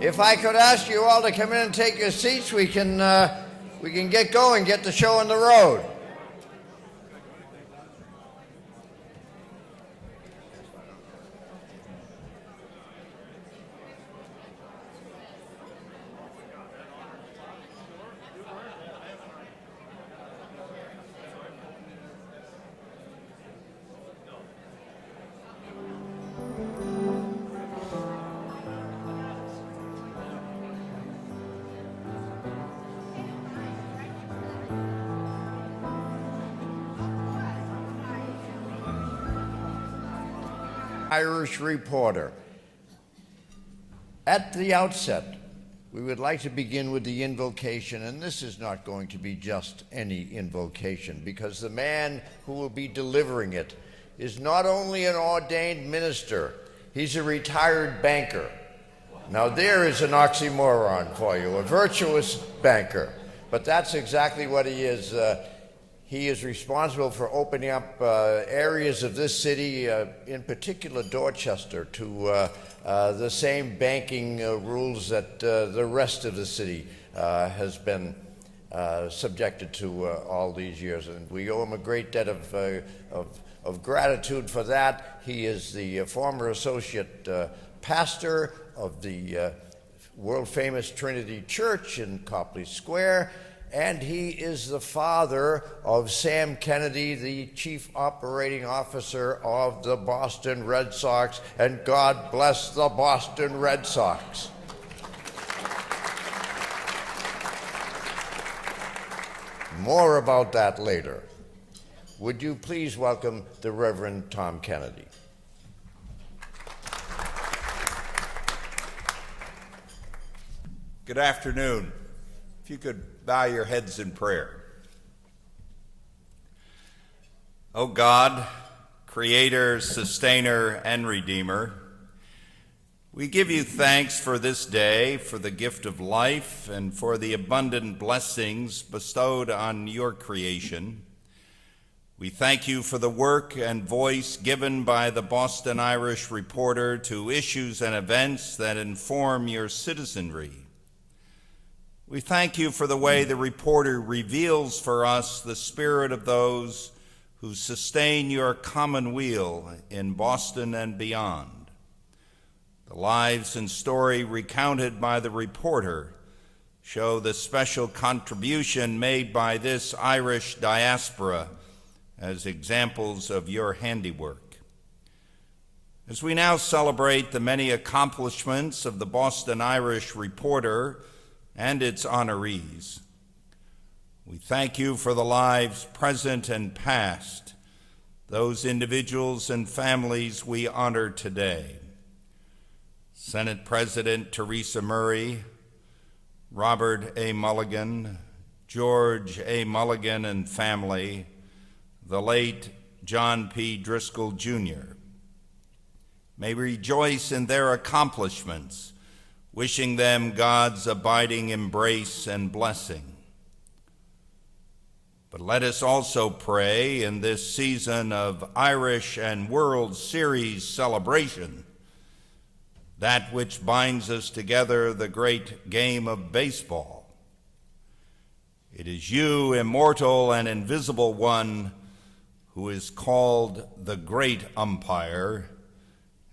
If I could ask you all to come in and take your seats, we can get going, get the show on the road. Irish Reporter. At the outset, we would like to begin with the invocation, and this is not going to be just any invocation, because the man who will be delivering it is not only an ordained minister, he's a retired banker. Now there is an oxymoron for you, a virtuous banker, but that's exactly what he is. He is responsible for opening up areas of this city, in particular Dorchester, to the same banking rules that the rest of the city has been subjected to all these years. And we owe him a great debt of gratitude for that. He is the former associate pastor of the world-famous Trinity Church in Copley Square, and he is the father of Sam Kennedy, the chief operating officer of the Boston Red Sox, and God bless the Boston Red Sox. More about that later. Would you please welcome the Reverend Tom Kennedy. Good afternoon. If you could bow your heads in prayer. O God, Creator, Sustainer, and Redeemer, we give you thanks for this day, for the gift of life, and for the abundant blessings bestowed on your creation. We thank you for the work and voice given by the Boston Irish Reporter to issues and events that inform your citizenry. We thank you for the way the reporter reveals for us the spirit of those who sustain your commonweal in Boston and beyond. The lives and story recounted by the reporter show the special contribution made by this Irish diaspora as examples of your handiwork. As we now celebrate the many accomplishments of the Boston Irish Reporter and its honorees, we thank you for the lives present and past, those individuals and families we honor today. Senate President Teresa Murray, Robert A. Mulligan, George A. Mulligan and family, the late John P. Driscoll Jr. May we rejoice in their accomplishments, wishing them God's abiding embrace and blessing. But let us also pray in this season of Irish and World Series celebration, that which binds us together, the great game of baseball. It is you, immortal and invisible one, who is called the great umpire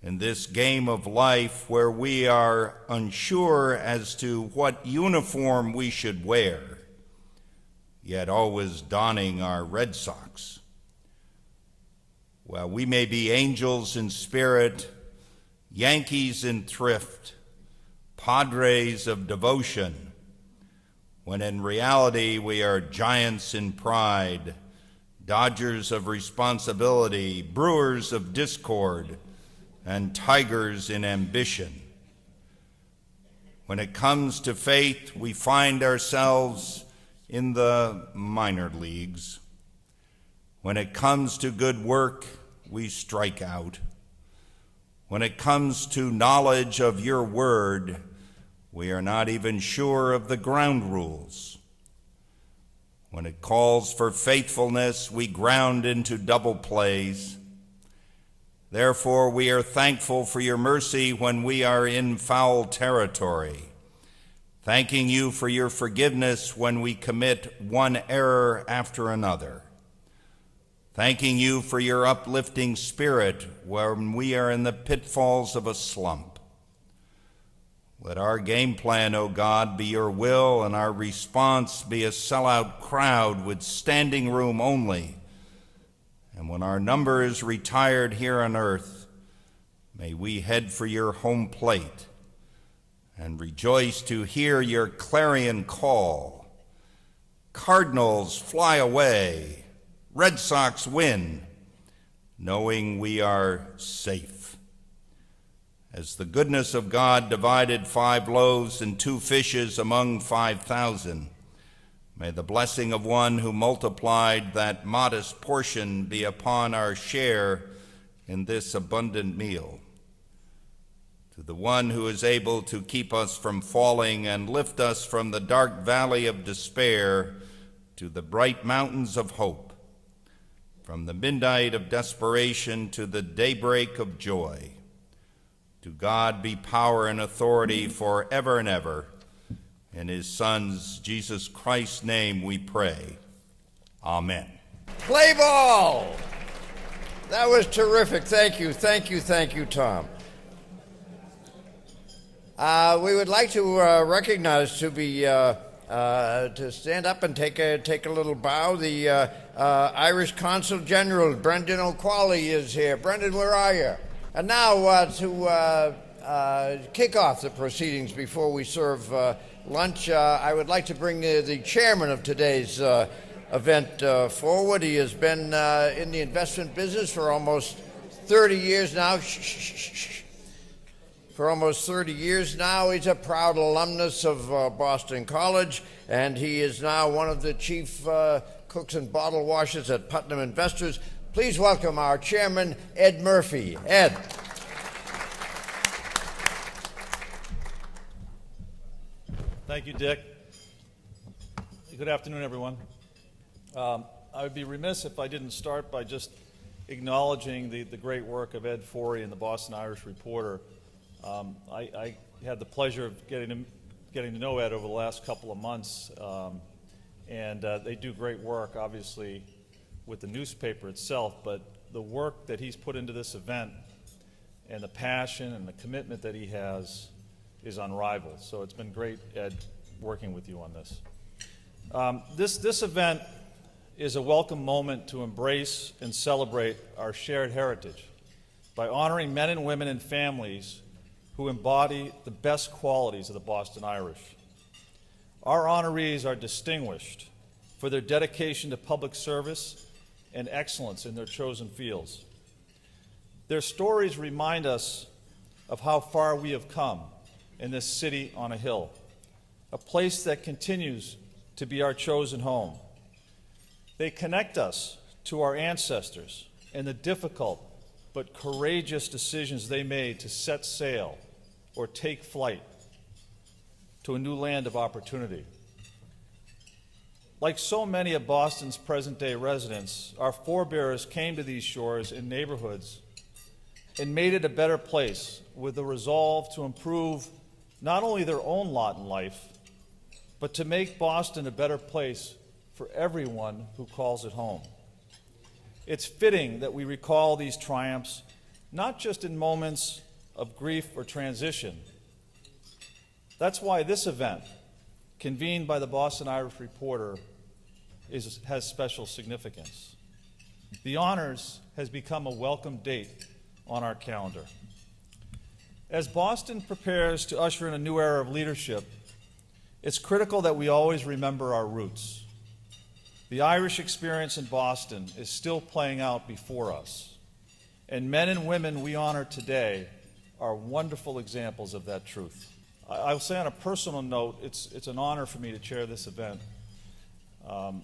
in this game of life, where we are unsure as to what uniform we should wear, yet always donning our Red Sox. While we may be angels in spirit, Yankees in thrift, Padres of devotion, when in reality we are giants in pride, Dodgers of responsibility, Brewers of discord, and tigers in ambition. When it comes to faith, we find ourselves in the minor leagues. When it comes to good work, we strike out. When it comes to knowledge of your word, we are not even sure of the ground rules. When it calls for faithfulness, we ground into double plays. Therefore, we are thankful for your mercy when we are in foul territory, thanking you for your forgiveness when we commit one error after another, thanking you for your uplifting spirit when we are in the pitfalls of a slump. Let our game plan, O God, be your will, and our response be a sellout crowd with standing room only. And when our number is retired here on earth, may we head for your home plate and rejoice to hear your clarion call. Cardinals fly away, Red Sox win, knowing we are safe. As the goodness of God divided 5 loaves and 2 fishes among 5,000, may the blessing of one who multiplied that modest portion be upon our share in this abundant meal. To the one who is able to keep us from falling and lift us from the dark valley of despair to the bright mountains of hope, from the midnight of desperation to the daybreak of joy, to God be power and authority forever and ever. In his Son's, Jesus Christ's name we pray. Amen. Play ball! That was terrific. Thank you, Tom. We would like to recognize, to stand up and take a little bow. The Irish Consul General, Brendan O'Qualley, is here. Brendan, where are you? And now to kick off the proceedings before we serve lunch, I would like to bring the chairman of today's event forward. He has been in the investment business for almost 30 years now. For almost 30 years now. He's a proud alumnus of Boston College, and he is now one of the chief cooks and bottle washers at Putnam Investors. Please welcome our chairman, Ed Murphy. Ed. Thank you, Dick. Good afternoon, everyone. I would be remiss if I didn't start by just acknowledging the great work of Ed Forey and the Boston Irish Reporter. I had the pleasure of getting to know Ed over the last couple of months, and they do great work, obviously, with the newspaper itself, but the work that he's put into this event and the passion and the commitment that he has is unrivaled. So it's been great, Ed, working with you on this. This event is a welcome moment to embrace and celebrate our shared heritage by honoring men and women and families who embody the best qualities of the Boston Irish. Our honorees are distinguished for their dedication to public service and excellence in their chosen fields. Their stories remind us of how far we have come in this city on a hill, a place that continues to be our chosen home. They connect us to our ancestors and the difficult but courageous decisions they made to set sail or take flight to a new land of opportunity. Like so many of Boston's present-day residents, our forebears came to these shores and neighborhoods and made it a better place with the resolve to improve not only their own lot in life, but to make Boston a better place for everyone who calls it home. It's fitting that we recall these triumphs not just in moments of grief or transition. That's why this event, convened by the Boston Irish Reporter, has special significance. The honors has become a welcome date on our calendar. As Boston prepares to usher in a new era of leadership, it's critical that we always remember our roots. The Irish experience in Boston is still playing out before us, and men and women we honor today are wonderful examples of that truth. I will say on a personal note, it's an honor for me to chair this event. My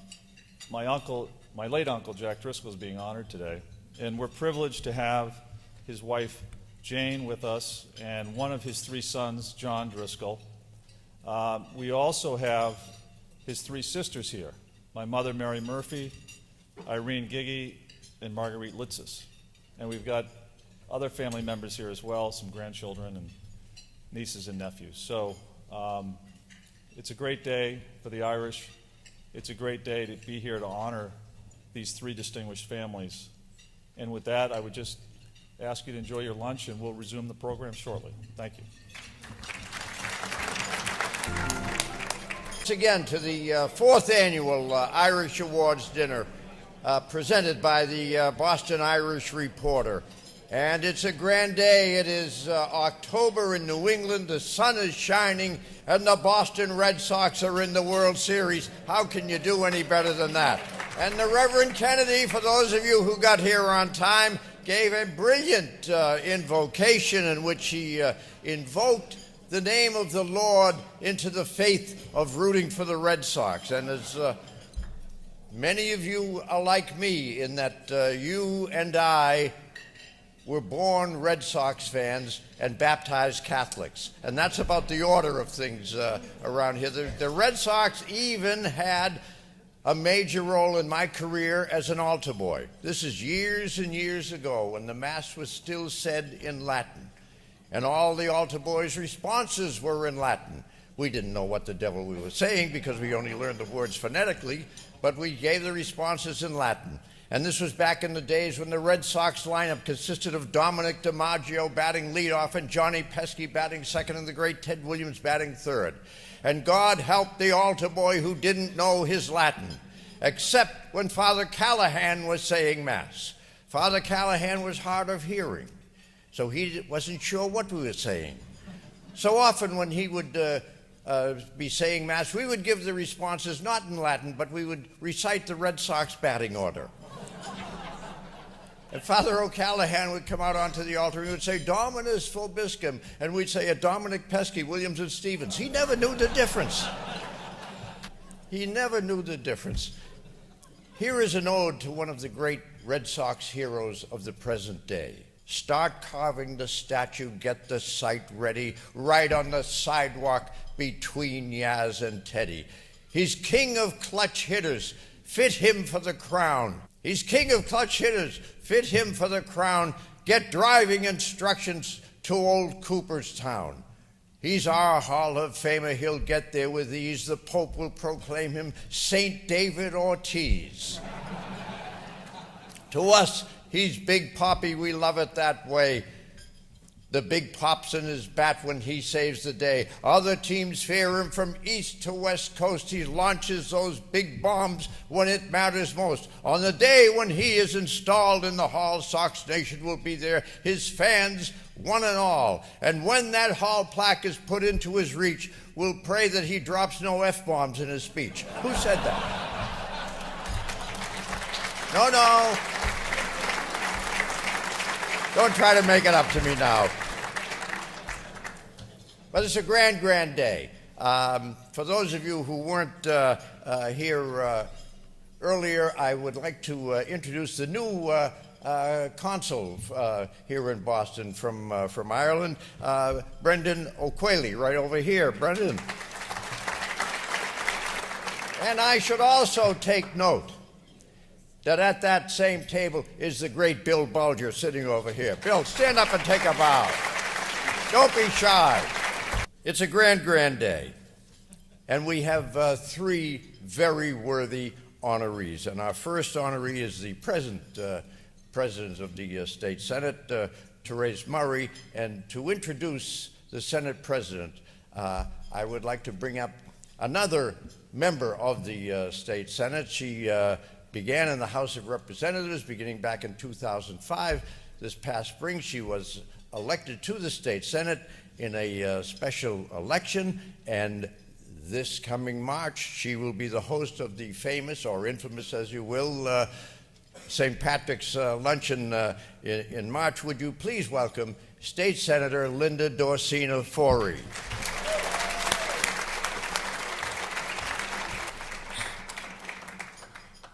late uncle, Jack Driscoll, is being honored today, and we're privileged to have his wife, Jane, with us, and one of his 3 sons, John Driscoll. We also have his 3 sisters here, my mother, Mary Murphy, Irene Giggy, and Marguerite Litzis. And we've got other family members here as well, some grandchildren and nieces and nephews. So it's a great day for the Irish. It's a great day to be here to honor these three distinguished families. And with that, I would just ask you to enjoy your lunch, and we'll resume the program shortly. Thank you. Once again to the fourth annual Irish Awards dinner presented by the Boston Irish Reporter. And it's a grand day. It is October in New England. The sun is shining, and the Boston Red Sox are in the World Series. How can you do any better than that? And the Reverend Kennedy, for those of you who got here on time, gave a brilliant invocation in which he invoked the name of the Lord into the faith of rooting for the Red Sox. And as many of you are like me in that you and I were born Red Sox fans and baptized Catholics. And that's about the order of things around here. The Red Sox even had a major role in my career as an altar boy. This is years and years ago when the Mass was still said in Latin. And all the altar boys' responses were in Latin. We didn't know what the devil we were saying because we only learned the words phonetically, but we gave the responses in Latin. And this was back in the days when the Red Sox lineup consisted of Dominic DiMaggio batting leadoff and Johnny Pesky batting second and the great Ted Williams batting third. And God help the altar boy who didn't know his Latin, except when Father Callahan was saying Mass. Father Callahan was hard of hearing, so he wasn't sure what we were saying. So often when he would be saying Mass, we would give the responses not in Latin, but we would recite the Red Sox batting order. And Father O'Callahan would come out onto the altar and he would say, Dominus Vobiscum, and we'd say, Dominic Pesky, Williams, and Stevens. He never knew the difference. He never knew the difference. Here is an ode to one of the great Red Sox heroes of the present day. Start carving the statue, get the site ready, right on the sidewalk between Yaz and Teddy. He's king of clutch hitters, fit him for the crown. He's king of clutch hitters, fit him for the crown. Get driving instructions to old Cooperstown. He's our Hall of Famer, he'll get there with ease. The Pope will proclaim him St. David Ortiz. To us, he's Big Poppy, we love it that way. The big pops in his bat when he saves the day. Other teams fear him from east to west coast. He launches those big bombs when it matters most. On the day when he is installed in the hall, Sox Nation will be there, his fans, one and all. And when that hall plaque is put into his reach, we'll pray that he drops no F-bombs in his speech. Who said that? No. Don't try to make it up to me now. But it's a grand day. For those of you who weren't here earlier, I would like to introduce the new consul here in Boston from Ireland, Brendan O'Quailey, right over here. Brendan. And I should also take note that at that same table is the great Bill Bulger sitting over here. Bill, stand up and take a bow. Don't be shy. It's a grand day. And we have three very worthy honorees. And our first honoree is the present President of the State Senate, Therese Murray. And to introduce the Senate President, I would like to bring up another member of the State Senate. She began in the House of Representatives beginning back in 2005. This past spring, she was elected to the State Senate in a special election, and this coming March, she will be the host of the famous, or infamous as you will, St. Patrick's Luncheon in March. Would you please welcome State Senator Linda Dorsina Forey.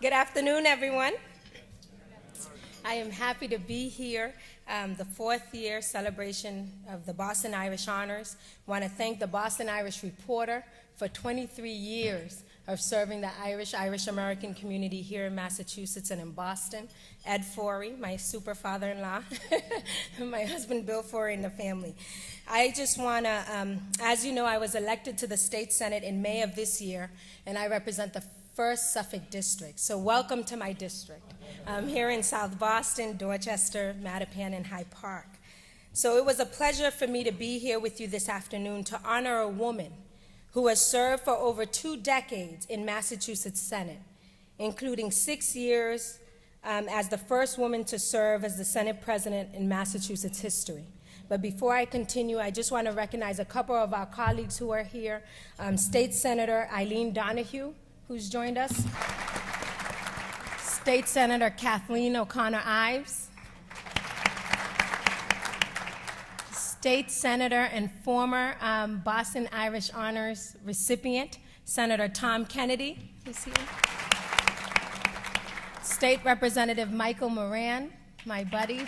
Good afternoon, everyone. I am happy to be here, the fourth year celebration of the Boston Irish Honors. I want to thank the Boston Irish Reporter for 23 years of serving the Irish American community here in Massachusetts and in Boston. Ed Forey, my super father-in-law, and my husband Bill Forey and the family. I just want to, as you know, I was elected to the State Senate in May of this year, and I represent the 1st Suffolk District. So welcome to my district. I'm here in South Boston, Dorchester, Mattapan, and Hyde Park. So it was a pleasure for me to be here with you this afternoon to honor a woman who has served for over 2 decades in Massachusetts Senate, including 6 years as the first woman to serve as the Senate President in Massachusetts history. But before I continue, I just want to recognize a couple of our colleagues who are here. State Senator Eileen Donahue, who's joined us. State Senator Kathleen O'Connor Ives. State Senator and former Boston Irish Honors recipient, Senator Tom Kennedy, who's here. State Representative Michael Moran, my buddy.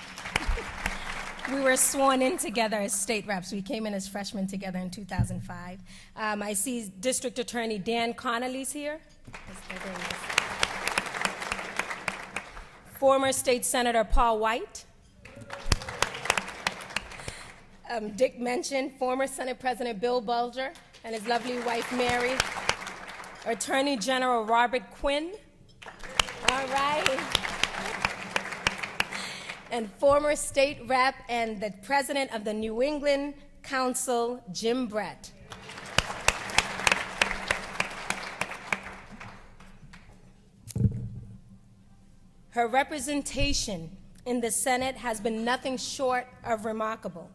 We were sworn in together as state reps. We came in as freshmen together in 2005. I see District Attorney Dan Connolly's here. Former State Senator Paul White. Dick mentioned former Senate President Bill Bulger and his lovely wife Mary. Attorney General Robert Quinn. All right. And former state rep and the president of the New England Council, Jim Brett. Her representation in the Senate has been nothing short of remarkable,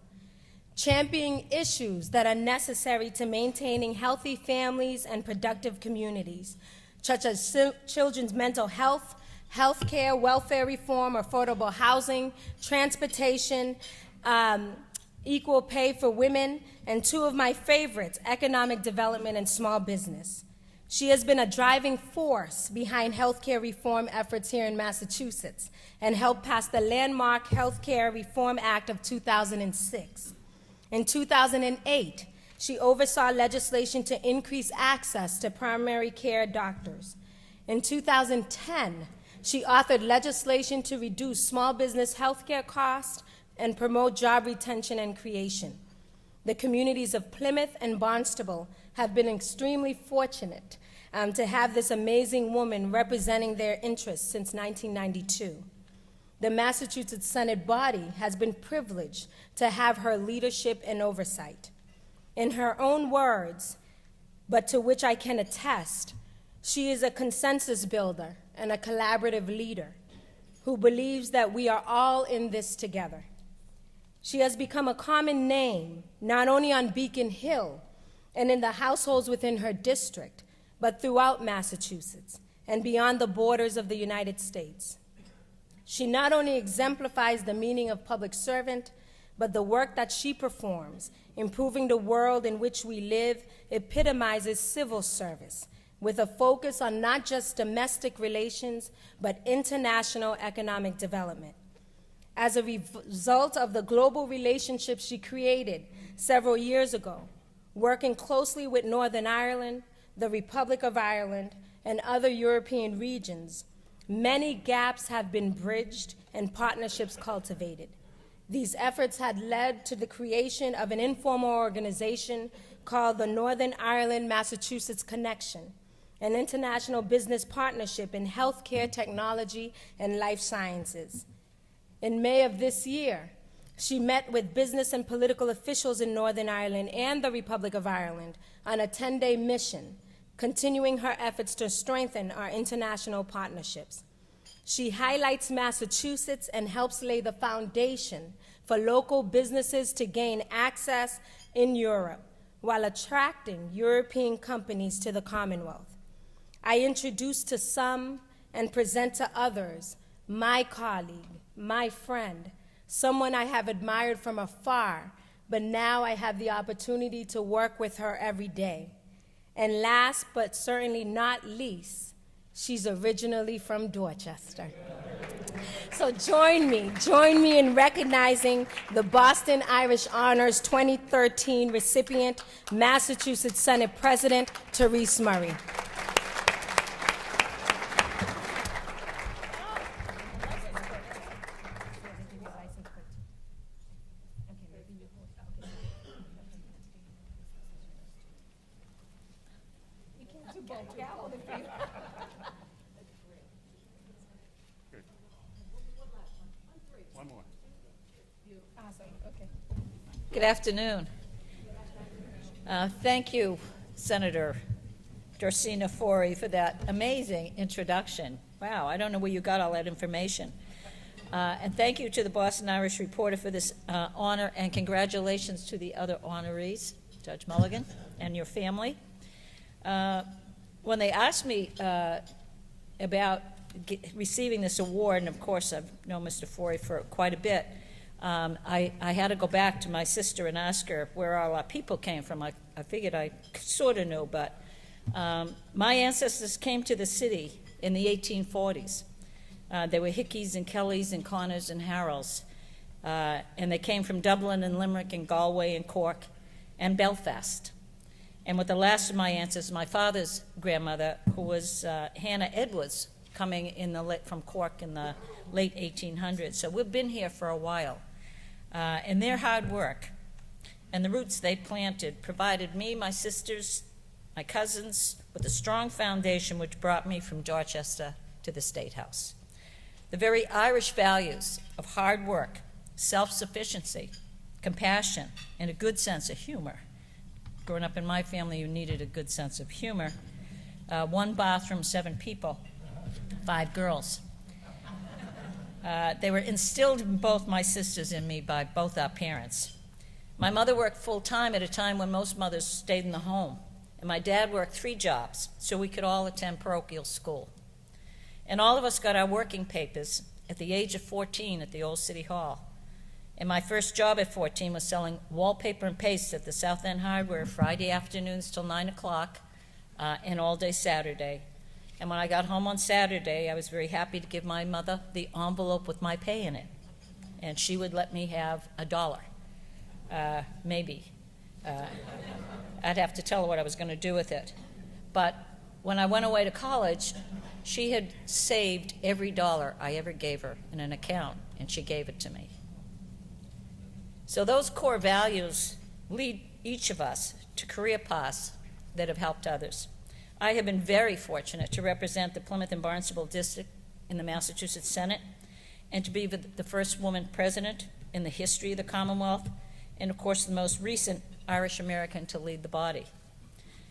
championing issues that are necessary to maintaining healthy families and productive communities, such as children's mental health, health care, welfare reform, affordable housing, transportation, equal pay for women, and 2 of my favorites, economic development and small business. She has been a driving force behind healthcare reform efforts here in Massachusetts and helped pass the landmark Healthcare Reform Act of 2006. In 2008, she oversaw legislation to increase access to primary care doctors. In 2010, she authored legislation to reduce small business healthcare costs and promote job retention and creation. The communities of Plymouth and Barnstable have been extremely fortunate to have this amazing woman representing their interests since 1992. The Massachusetts Senate body has been privileged to have her leadership and oversight. In her own words, but to which I can attest, she is a consensus builder and a collaborative leader who believes that we are all in this together. She has become a common name, not only on Beacon Hill and in the households within her district, but throughout Massachusetts and beyond the borders of the United States. She not only exemplifies the meaning of public servant, but the work that she performs, improving the world in which we live, epitomizes civil service, with a focus on not just domestic relations, but international economic development. As a result of the global relationships she created several years ago, working closely with Northern Ireland, the Republic of Ireland, and other European regions, many gaps have been bridged and partnerships cultivated. These efforts had led to the creation of an informal organization called the Northern Ireland Massachusetts Connection, an international business partnership in healthcare, technology, and life sciences. In May of this year, she met with business and political officials in Northern Ireland and the Republic of Ireland on a 10-day mission, continuing her efforts to strengthen our international partnerships. She highlights Massachusetts and helps lay the foundation for local businesses to gain access in Europe while attracting European companies to the Commonwealth. I introduce to some and present to others my colleague, my friend, someone I have admired from afar, but now I have the opportunity to work with her every day. And last but certainly not least, she's originally from Dorchester. So join me in recognizing the Boston Irish Honors 2013 recipient, Massachusetts Senate President Therese Murray. can't gavel if you. One more. Awesome, okay. Good afternoon. Thank you, Senator Dorsina Fori, for that amazing introduction. Wow, I don't know where you got all that information. And thank you to the Boston Irish Reporter for this honor, and congratulations to the other honorees, Judge Mulligan and your family. When they asked me about receiving this award, and of course I've known Mr. Fori for quite a bit, I had to go back to my sister and ask her where all our people came from. I figured I sort of knew, but my ancestors came to the city in the 1840s. They were Hickeys and Kellys and Connors and Harrells, and they came from Dublin and Limerick and Galway and Cork and Belfast. And with the last of my ancestors, my father's grandmother, who was Hannah Edwards, coming from Cork in the late 1800s. So we've been here for a while. And their hard work and the roots they planted provided me, my sisters, my cousins, with a strong foundation which brought me from Dorchester to the State House. The very Irish values of hard work, self-sufficiency, compassion, and a good sense of humor. Growing up in my family, you needed a good sense of humor. 1 bathroom, 7 people, 5 girls. They were instilled in both my sisters and me by both our parents. My mother worked full-time at a time when most mothers stayed in the home, and my dad worked 3 jobs so we could all attend parochial school. And all of us got our working papers at the age of 14 at the old City Hall. And my first job at 14 was selling wallpaper and paste at the South End Hardware Friday afternoons till 9 o'clock and all day Saturday. And when I got home on Saturday, I was very happy to give my mother the envelope with my pay in it. And she would let me have $1, maybe. I'd have to tell her what I was going to do with it. But when I went away to college, she had saved every dollar I ever gave her in an account, and she gave it to me. So those core values lead each of us to career paths that have helped others. I have been very fortunate to represent the Plymouth and Barnstable District in the Massachusetts Senate, and to be the first woman president in the history of the Commonwealth, and of course the most recent Irish American to lead the body.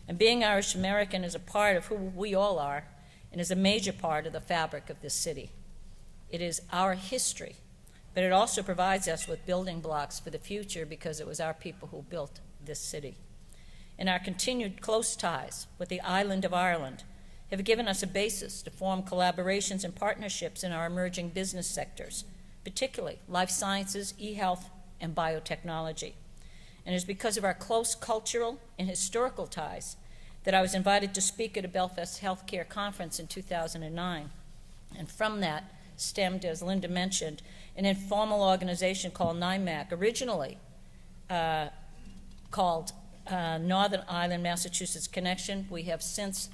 And being Irish American is a part of who we all are, and is a major part of the fabric of this city. It is our history, but it also provides us with building blocks for the future, because it was our people who built this city. And our continued close ties with the island of Ireland have given us a basis to form collaborations and partnerships in our emerging business sectors, particularly life sciences, e-health, and biotechnology. And it is because of our close cultural and historical ties that I was invited to speak at a Belfast Healthcare Conference in 2009. And from that stemmed, as Linda mentioned, an informal organization called NIMAC, originally called Northern Ireland Massachusetts Connection. We have since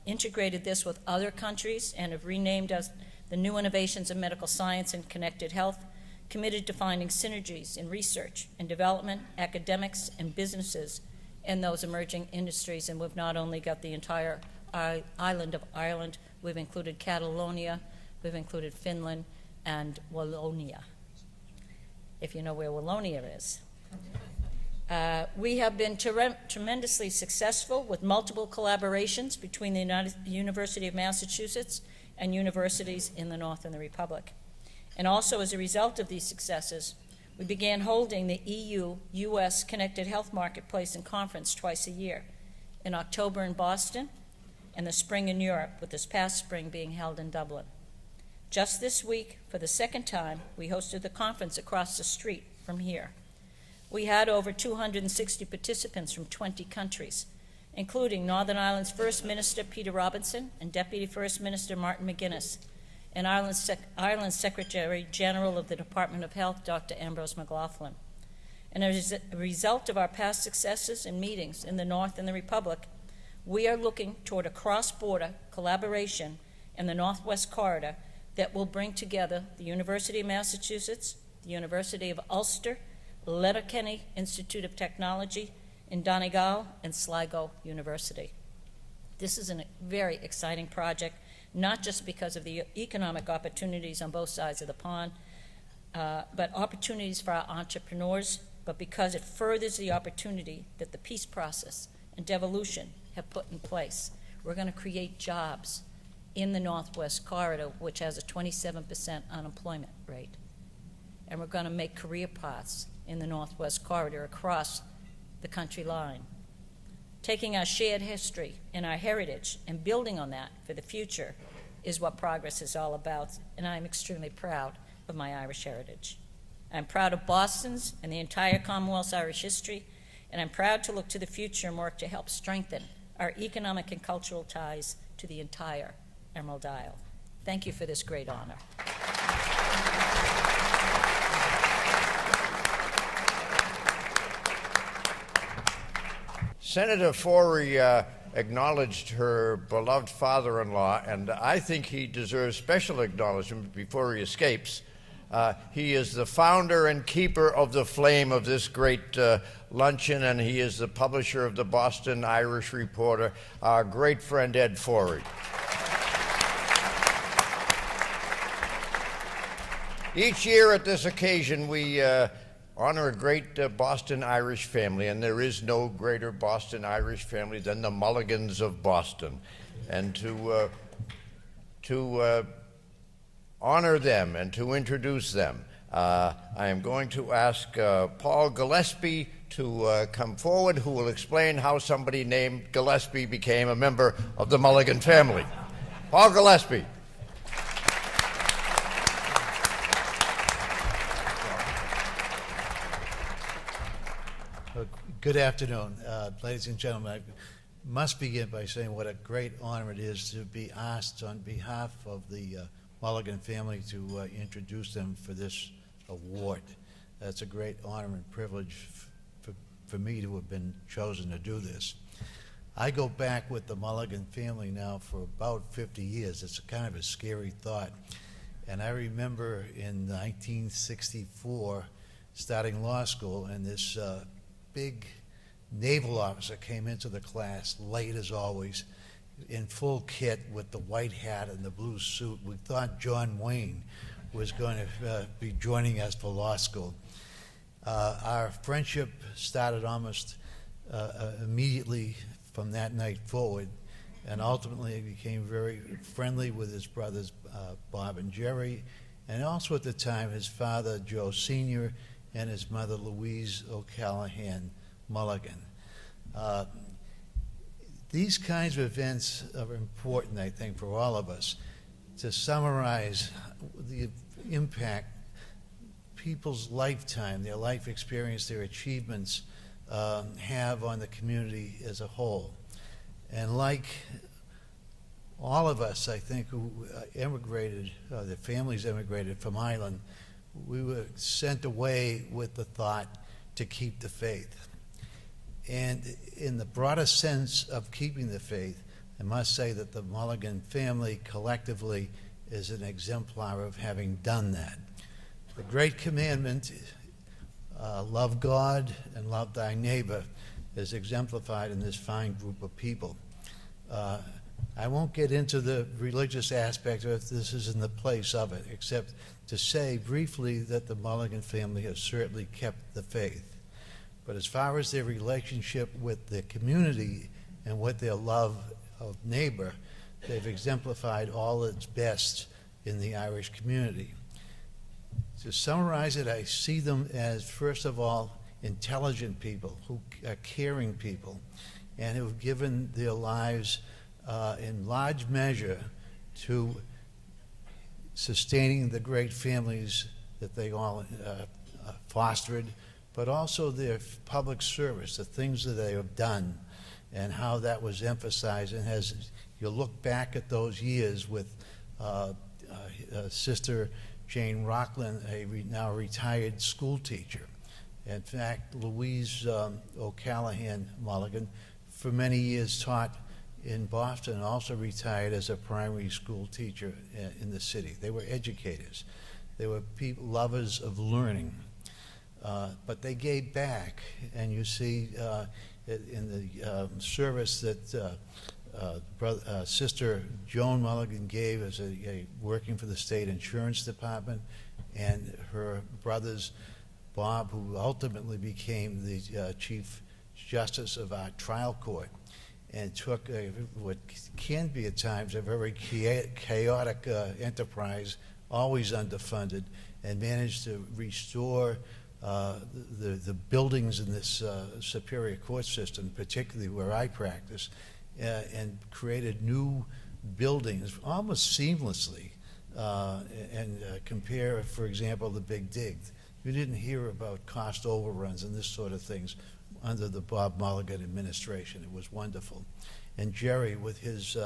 integrated this with other countries and have renamed us the New Innovations of Medical Science and Connected Health, committed to finding synergies in research and development, academics, and businesses in those emerging industries. And we've not only got the entire island of Ireland, we've included Catalonia, we've included Finland, and Wallonia, if you know where Wallonia is. We have been tremendously successful with multiple collaborations between the University of Massachusetts and universities in the North and the Republic. And also, as a result of these successes, we began holding the EU-US Connected Health Marketplace and Conference twice a year, in October in Boston and the spring in Europe, with this past spring being held in Dublin. Just this week, for the second time, we hosted the conference across the street from here. We had over 260 participants from 20 countries, including Northern Ireland's First Minister, Peter Robinson, and Deputy First Minister, Martin McGuinness, and Ireland's Secretary General of the Department of Health, Dr. Ambrose McLaughlin. And as a result of our past successes and meetings in the North and the Republic, we are looking toward a cross-border collaboration in the Northwest Corridor that will bring together the University of Massachusetts, the University of Ulster, Letterkenny Institute of Technology in Donegal, and Sligo University. This is a very exciting project, not just because of the economic opportunities on both sides of the pond, but opportunities for our entrepreneurs, but because it furthers the opportunity that the peace process and devolution have put in place. We're going to create jobs in the Northwest Corridor, which has a 27% unemployment rate. And we're going to make career paths in the Northwest Corridor across the country line. Taking our shared history and our heritage and building on that for the future is what progress is all about, and I'm extremely proud of my Irish heritage. I'm proud of Boston's and the entire Commonwealth's Irish history, and I'm proud to look to the future and work to help strengthen our economic and cultural ties to the entire Emerald Isle. Thank you for this great honor. Senator Forey acknowledged her beloved father-in-law, and I think he deserves special acknowledgement before he escapes. He is the founder and keeper of the flame of this great luncheon, and he is the publisher of the Boston Irish Reporter, our great friend Ed Forey. Each year at this occasion, we honor a great Boston Irish family, and there is no greater Boston Irish family than the Mulligans of Boston. And to honor them and to introduce them, I am going to ask Paul Gillespie to come forward, who will explain how somebody named Gillespie became a member of the Mulligan family. Paul Gillespie. Good afternoon, ladies and gentlemen. I must begin by saying what a great honor it is to be asked on behalf of the Mulligan family to introduce them for this award. That's a great honor and privilege for me to have been chosen to do this. I go back with the Mulligan family now for about 50 years. It's kind of a scary thought. And I remember in 1964 starting law school, and this big naval officer came into the class late as always in full kit with the white hat and the blue suit. We thought John Wayne was going to be joining us for law school. Our friendship started almost immediately from that night forward, and ultimately he became very friendly with his brothers Bob and Jerry, and also at the time his father Joe Sr. and his mother Louise O'Callahan Mulligan. These kinds of events are important, I think, for all of us. To summarize the impact people's lifetime, their life experience, their achievements have on the community as a whole. And like all of us, I think, who emigrated, the families emigrated from Ireland, we were sent away with the thought to keep the faith. And in the broader sense of keeping the faith, I must say that the Mulligan family collectively is an exemplar of having done that. The great commandment, love God and love thy neighbor, is exemplified in this fine group of people. I won't get into the religious aspect of it. This isn't the place of it, except to say briefly that the Mulligan family has certainly kept the faith. But as far as their relationship with the community and with their love of neighbor, they've exemplified all that's best in the Irish community. To summarize it, I see them as, first of all, intelligent people, who are caring people, and who've given their lives in large measure to sustaining the great families that they all fostered, but also their public service, the things that they have done, and how that was emphasized. And as you look back at those years with Sister Jane Rockland, a now retired school teacher. In fact, Louise O'Callahan Mulligan, for many years taught in Boston, and also retired as a primary school teacher in the city. They were educators. They were people, lovers of learning. But they gave back, and you see in the service that Sister Joan Mulligan gave as working for the state insurance department, and her brothers Bob, who ultimately became the Chief Justice of our trial court, and took what can be at times a very chaotic enterprise, always underfunded, and managed to restore the buildings in this Superior Court system, particularly where I practice, and created new buildings almost seamlessly. And compare, for example, the Big Dig. You didn't hear about cost overruns and this sort of things under the Bob Mulligan administration. It was wonderful. And Jerry, with his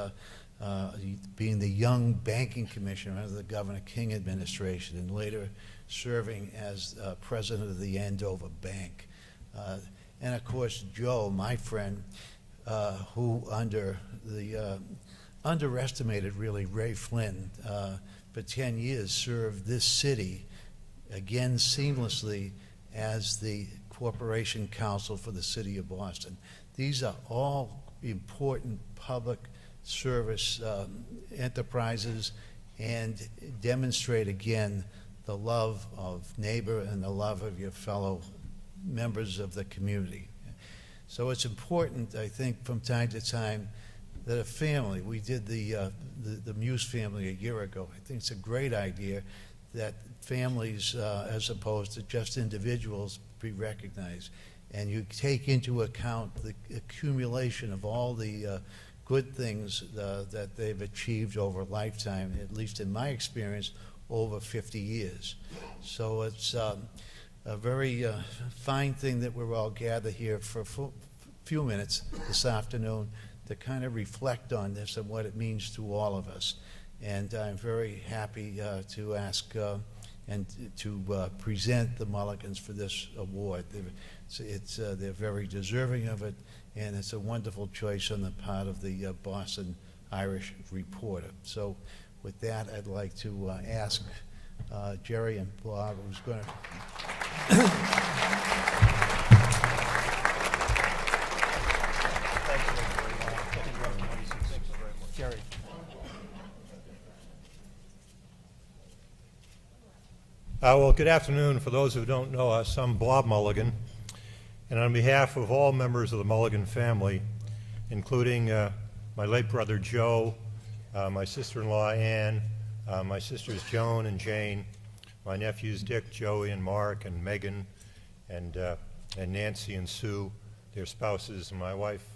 being the young banking commissioner under the Governor King administration, and later serving as president of the Andover Bank. And of course, Joe, my friend, who underestimated really Ray Flynn, for 10 years served this city, again seamlessly, as the Corporation Counsel for the City of Boston. These are all important public service enterprises, and demonstrate again the love of neighbor and the love of your fellow members of the community. So it's important, I think, from time to time, that a family, we did the Muse family a year ago. I think it's a great idea that families, as opposed to just individuals, be recognized. And you take into account the accumulation of all the good things that they've achieved over a lifetime, at least in my experience, over 50 years. So it's a very fine thing that we're all gathered here for a few minutes this afternoon to kind of reflect on this and what it means to all of us. And I'm very happy to ask and to present the Mulligans for this award. They're very deserving of it, and it's a wonderful choice on the part of the Boston Irish Reporter. So with that, I'd like to ask Jerry and Bob, who's going to... Jerry. Well, good afternoon. For those who don't know us, I'm Bob Mulligan, and on behalf of all members of the Mulligan family, including my late brother Joe, my sister-in-law Ann, my sisters Joan and Jane, my nephews Dick, Joey, and Mark, and Megan, and Nancy and Sue, their spouses, and my wife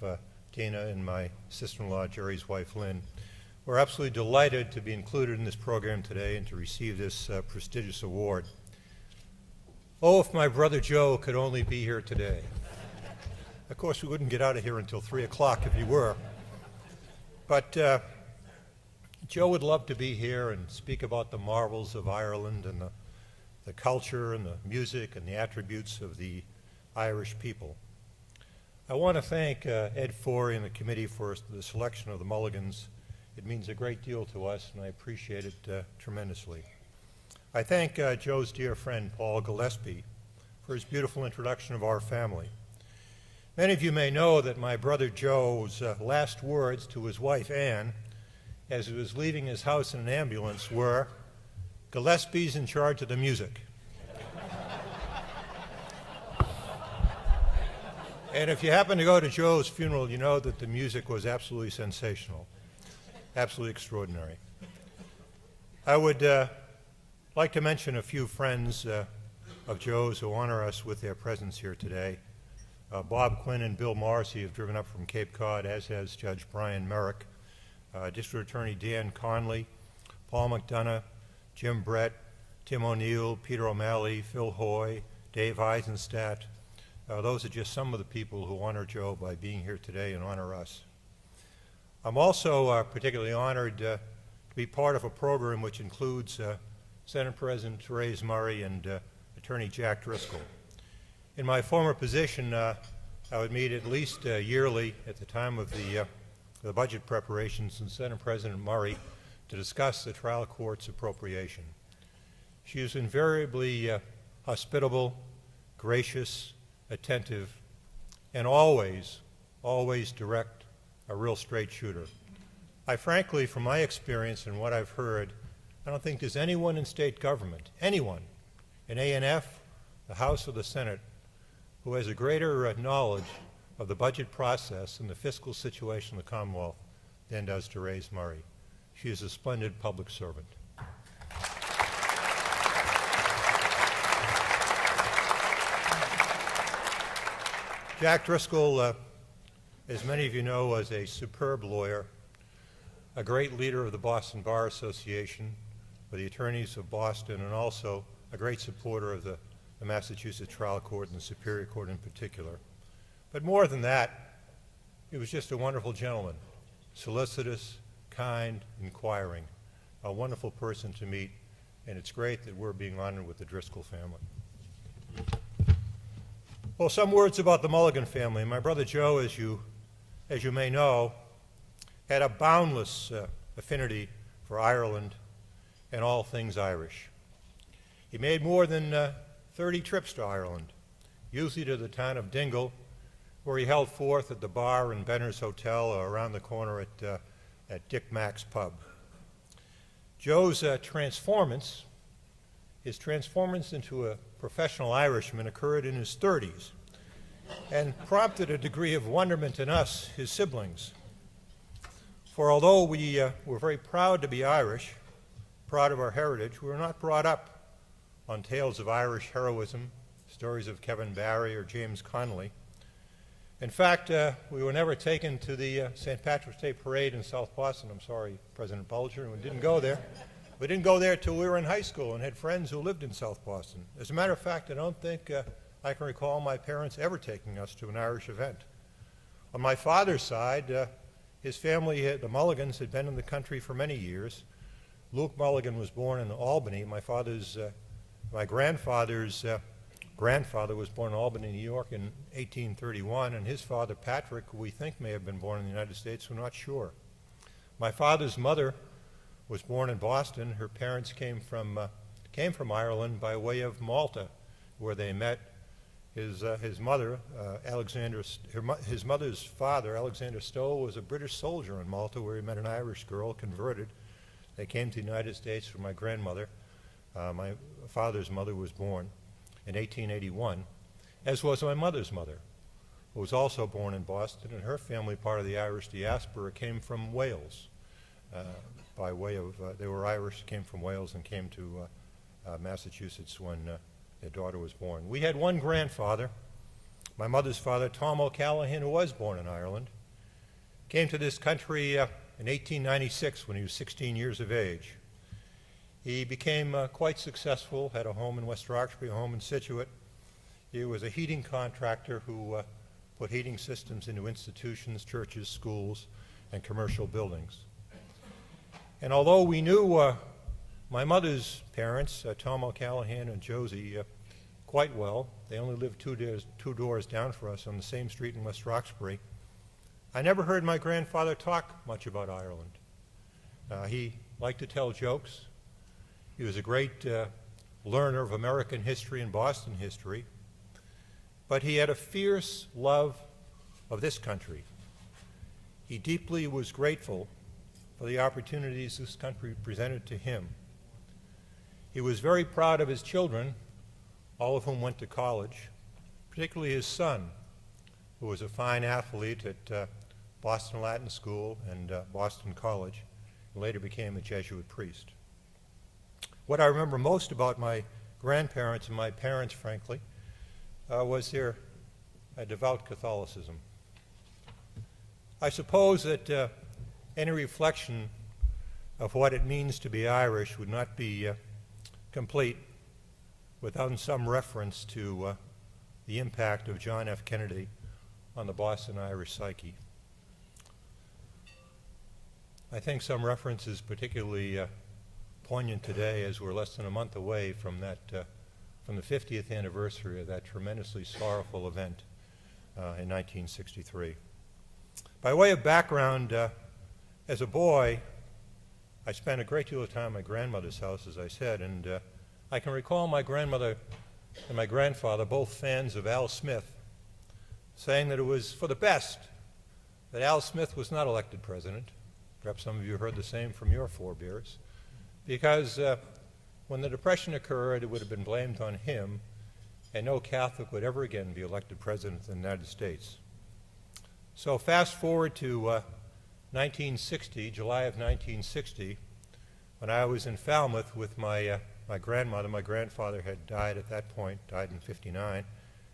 Dana, and my sister-in-law Jerry's wife Lynn. We're absolutely delighted to be included in this program today and to receive this prestigious award. Oh, if my brother Joe could only be here today. Of course, we wouldn't get out of here until 3 o'clock if he were. But Joe would love to be here and speak about the marvels of Ireland and the culture and the music and the attributes of the Irish people. I want to thank Ed Forey and the committee for the selection of the Mulligans. It means a great deal to us, and I appreciate it tremendously. I thank Joe's dear friend, Paul Gillespie, for his beautiful introduction of our family. Many of you may know that my brother Joe's last words to his wife, Ann, as he was leaving his house in an ambulance were, "Gillespie's in charge of the music." And if you happen to go to Joe's funeral, you know that the music was absolutely sensational. Absolutely extraordinary. I would like to mention a few friends of Joe's who honor us with their presence here today. Bob Quinn and Bill Morrissey have driven up from Cape Cod, as has Judge Brian Merrick, District Attorney Dan Conley, Paul McDonough, Jim Brett, Tim O'Neill, Peter O'Malley, Phil Hoy, Dave Eisenstadt. Those are just some of the people who honor Joe by being here today and honor us. I'm also particularly honored to be part of a program which includes Senate President Therese Murray and Attorney Jack Driscoll. In my former position, I would meet at least yearly at the time of the budget preparations with Senate President Murray to discuss the trial court's appropriation. She is invariably hospitable, gracious, attentive, and always direct a real straight shooter. I frankly, from my experience and what I've heard, I don't think there's anyone in state government, anyone in A&F, the House or the Senate, who has a greater knowledge of the budget process and the fiscal situation of the Commonwealth than does Therese Murray. She is a splendid public servant. Jack Driscoll, as many of you know, was a superb lawyer, a great leader of the Boston Bar Association for the attorneys of Boston, and also a great supporter of the Massachusetts trial court and the Superior Court in particular. But more than that, he was just a wonderful gentleman, solicitous, kind, inquiring, a wonderful person to meet, and it's great that we're being honored with the Driscoll family. Well, some words about the Mulligan family. My brother Joe, as you may know, had a boundless affinity for Ireland and all things Irish. He made more than 30 trips to Ireland, usually to the town of Dingle, where he held forth at the bar in Benner's Hotel or around the corner at Dick Mack's pub. Joe's transformance into a professional Irishman occurred in his 30s and prompted a degree of wonderment in us, his siblings. For although we were very proud to be Irish, proud of our heritage, we were not brought up on tales of Irish heroism, stories of Kevin Barry or James Connolly. In fact, we were never taken to the St. Patrick's Day Parade in South Boston. I'm sorry, President Bulger, we didn't go there. We didn't go there till we were in high school and had friends who lived in South Boston. As a matter of fact, I don't think I can recall my parents ever taking us to an Irish event. On my father's side, his family, the Mulligans, had been in the country for many years. Luke Mulligan was born in Albany. My grandfather's grandfather was born in Albany, New York in 1831, and his father, Patrick, who we think may have been born in the United States, we're not sure. My father's mother was born in Boston. Her parents came from Ireland by way of Malta, where they met. His mother, his mother's father, Alexander Stowe, was a British soldier in Malta, where he met an Irish girl, converted. They came to the United States for my grandmother. My father's mother was born in 1881, as was my mother's mother, who was also born in Boston, and her family, part of the Irish diaspora, came from Wales. By way of, they were Irish, came from Wales and came to Massachusetts when their daughter was born. We had one grandfather, my mother's father, Tom O'Callaghan, who was born in Ireland, came to this country in 1896 when he was 16 years of age. He became quite successful, had a home in West Roxbury, a home in Situate. He was a heating contractor who put heating systems into institutions, churches, schools, and commercial buildings. And although we knew my mother's parents, Tom O'Callaghan and Josie, quite well, they only lived two doors down for us on the same street in West Roxbury, I never heard my grandfather talk much about Ireland. He liked to tell jokes. He was a great learner of American history and Boston history, but he had a fierce love of this country. He deeply was grateful for the opportunities this country presented to him. He was very proud of his children, all of whom went to college, particularly his son, who was a fine athlete at Boston Latin School and Boston College, and later became a Jesuit priest. What I remember most about my grandparents and my parents, frankly, was their devout Catholicism. I suppose that any reflection of what it means to be Irish would not be complete without some reference to the impact of John F. Kennedy on the Boston Irish psyche. I think some reference is particularly poignant today, as we're less than a month away from the 50th anniversary of that tremendously sorrowful event in 1963. By way of background, as a boy, I spent a great deal of time at my grandmother's house, as I said, and I can recall my grandmother and my grandfather, both fans of Al Smith, saying that it was for the best But Al Smith was not elected president. Perhaps some of you heard the same from your forebears, because when the Depression occurred, it would have been blamed on him, and no Catholic would ever again be elected president of the United States. So fast forward to 1960, July of 1960, when I was in Falmouth with my grandmother. My grandfather had died at that point, died in '59.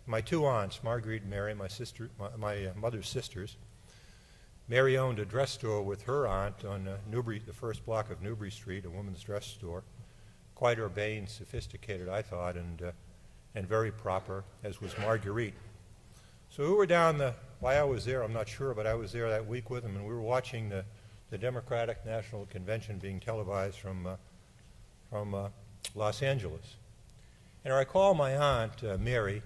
My two aunts, Marguerite and Mary, my mother's sisters. Mary owned a dress store with her aunt on Newbury, the first block of Newbury Street, a woman's dress store. Quite urbane, sophisticated, I thought, and very proper, as was Marguerite. So we were down why I was there, I'm not sure, but I was there that week with them, and we were watching the Democratic National Convention being televised from Los Angeles. And I recall my aunt, Mary,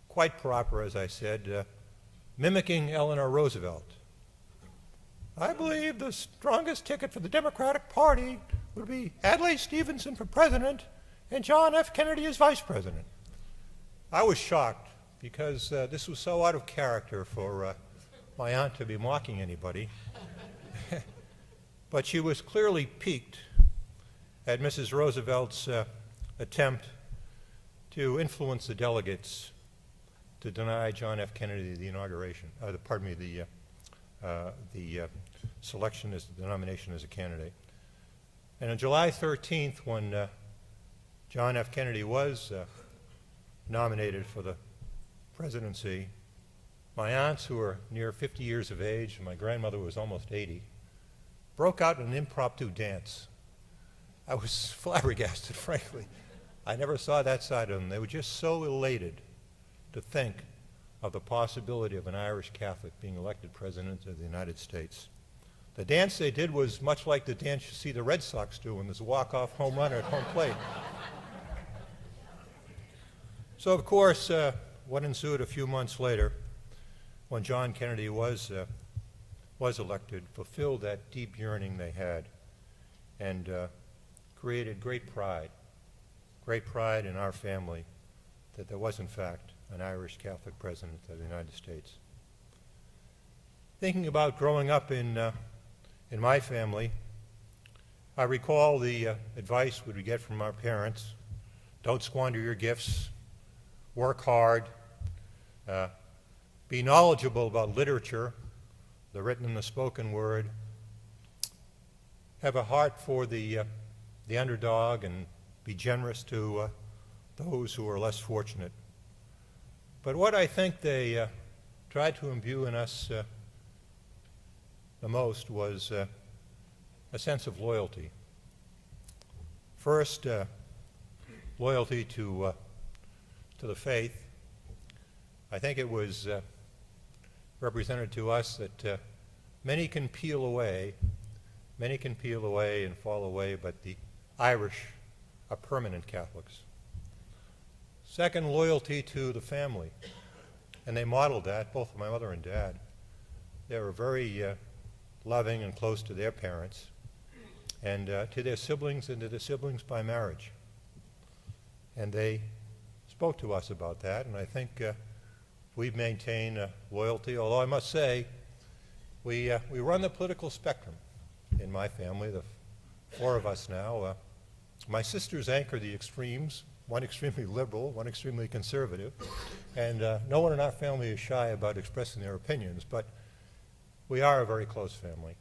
quite proper, as I said, mimicking Eleanor Roosevelt. I believe the strongest ticket for the Democratic Party would be Adlai Stevenson for president and John F. Kennedy as vice president. I was shocked because this was so out of character for my aunt to be mocking anybody. But she was clearly piqued at Mrs. Roosevelt's attempt to influence the delegates to deny John F. Kennedy the inauguration, the selection as the nomination as a candidate. And on July 13th, when John F. Kennedy was nominated for the presidency, my aunts, who were near 50 years of age, and my grandmother was almost 80, broke out in an impromptu dance. I was flabbergasted, frankly. I never saw that side of them. They were just so elated to think of the possibility of an Irish Catholic being elected president of the United States. The dance they did was much like the dance you see the Red Sox do when there's a walk-off home run at home plate. So, of course, what ensued a few months later, when John Kennedy was elected, fulfilled that deep yearning they had, and created great pride in our family that there was, in fact, an Irish Catholic president of the United States. Thinking about growing up in my family, I recall the advice we would get from our parents: don't squander your gifts, work hard, be knowledgeable about literature, the written and the spoken word, have a heart for the underdog, and be generous to those who are less fortunate. But what I think they tried to imbue in us the most was a sense of loyalty. First, loyalty to the faith. I think it was represented to us that many can peel away and fall away, but the Irish are permanent Catholics. Second, loyalty to the family. And they modeled that, both my mother and dad. They were very loving and close to their parents, and to their siblings, and to their siblings by marriage. And they spoke to us about that, and I think we've maintained loyalty, although I must say we run the political spectrum in my family, the four of us now. My sisters anchor the extremes, one extremely liberal, one extremely conservative, and no one in our family is shy about expressing their opinions, but we are a very close family,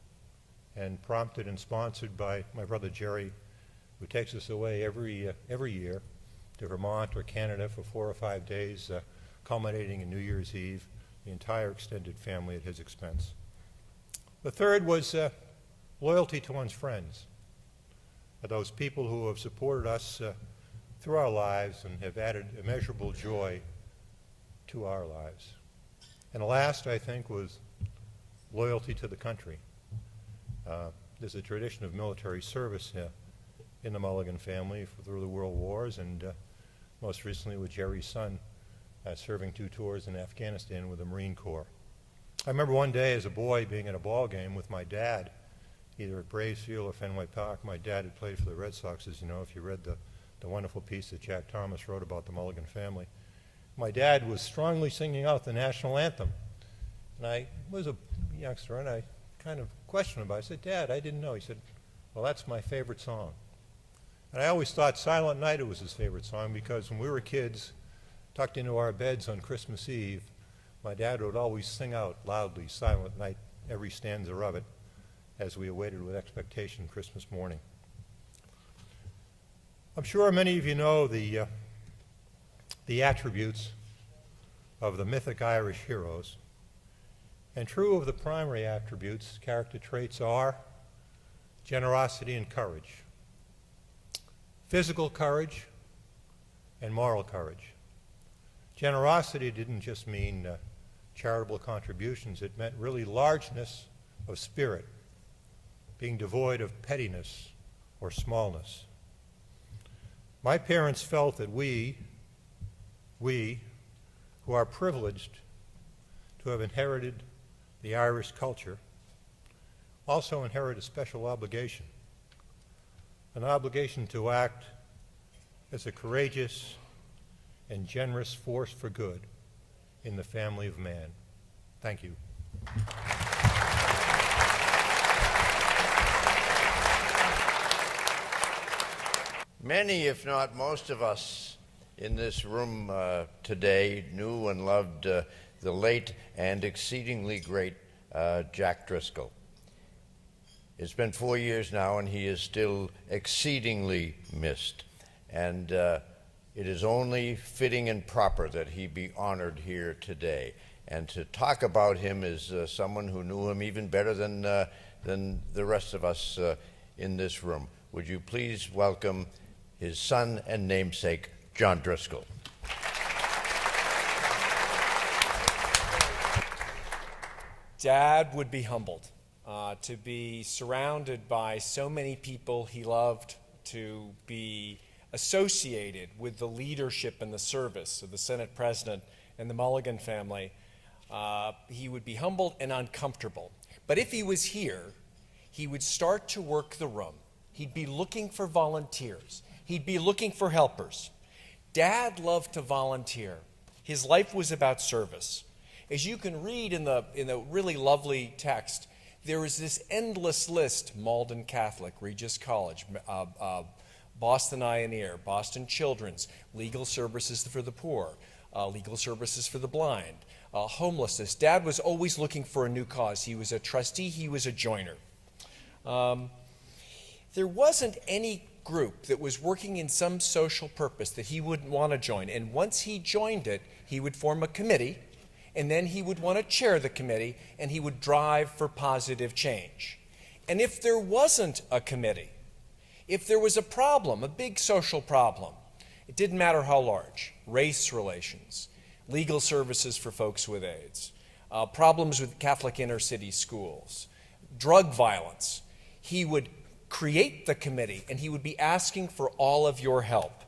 and prompted and sponsored by my brother Jerry, who takes us away every year to Vermont or Canada for 4 or 5 days, culminating in New Year's Eve, the entire extended family at his expense. The third was loyalty to one's friends, those people who have supported us through our lives and have added immeasurable joy to our lives. And the last, I think, was loyalty to the country. There's a tradition of military service in the Mulligan family through the World Wars, and most recently with Jerry's son serving 2 tours in Afghanistan with the Marine Corps. I remember one day as a boy being at a ball game with my dad, either at Braves Field or Fenway Park. My dad had played for the Red Sox, as you know, if you read the wonderful piece that Jack Thomas wrote about the Mulligan family. My dad was strongly singing out the national anthem. And I was a youngster, and I kind of questioned him about it. I said, Dad, I didn't know. He said, well, that's my favorite song. And I always thought Silent Night was his favorite song because when we were kids, tucked into our beds on Christmas Eve, my dad would always sing out loudly Silent Night, every stanza of it, as we awaited with expectation Christmas morning. I'm sure many of you know the attributes of the mythic Irish heroes. And true of the primary attributes, character traits are generosity and courage, physical courage and moral courage. Generosity didn't just mean charitable contributions, it meant really largeness of spirit, being devoid of pettiness or smallness. My parents felt that we who are privileged to have inherited the Irish culture also inherit a special obligation, an obligation to act as a courageous and generous force for good in the family of man. Thank you. Many, if not most of us in this room today knew and loved the late and exceedingly great Jack Driscoll. It's been 4 years now, and he is still exceedingly missed. And it is only fitting and proper that he be honored here today. And to talk about him is someone who knew him even better than the rest of us in this room. Would you please welcome his son and namesake, John Driscoll. Dad would be humbled to be surrounded by so many people he loved, to be associated with the leadership and the service of the Senate President and the Mulligan family. He would be humbled and uncomfortable. But if he was here, he would start to work the room. He'd be looking for volunteers. He'd be looking for helpers. Dad loved to volunteer. His life was about service. As you can read in the really lovely text, there is this endless list: Malden Catholic, Regis College, Boston Ioneer, Boston Children's, Legal Services for the Poor, Legal Services for the Blind, homelessness. Dad was always looking for a new cause. He was a trustee, he was a joiner. There wasn't any group that was working in some social purpose that he wouldn't want to join. And once he joined it, he would form a committee, and then he would want to chair the committee, and he would drive for positive change. And if there wasn't a committee, if there was a problem, a big social problem, it didn't matter how large: race relations, legal services for folks with AIDS, problems with Catholic inner city schools, drug violence, he would create the committee, and he would be asking for all of your help.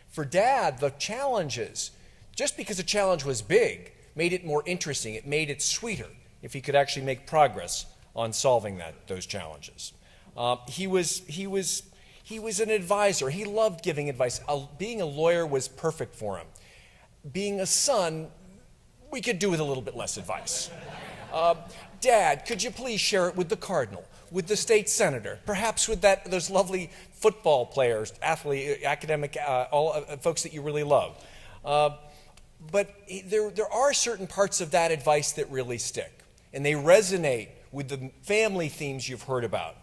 For Dad, the challenges, just because a challenge was big, made it more interesting. It made it sweeter if he could actually make progress on solving those challenges. He was an advisor. He loved giving advice. Being a lawyer was perfect for him. Being a son, we could do with a little bit less advice. Dad, could you please share it with the cardinal, with the state senator, perhaps with those lovely football players, athlete, academic, folks that you really love. But there are certain parts of that advice that really stick, and they resonate with the family themes you've heard about.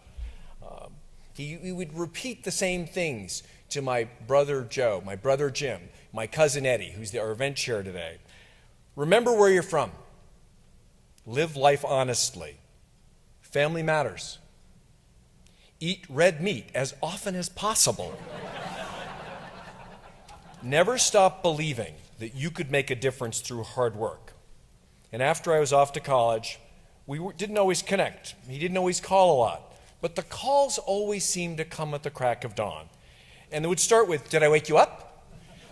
He would repeat the same things to my brother Joe, my brother Jim, my cousin Eddie, who's our event chair today. Remember where you're from. Live life honestly. Family matters. Eat red meat as often as possible. Never stop believing that you could make a difference through hard work. And after I was off to college, we didn't always connect. He didn't always call a lot. But the calls always seemed to come at the crack of dawn. And it would start with, "Did I wake you up?"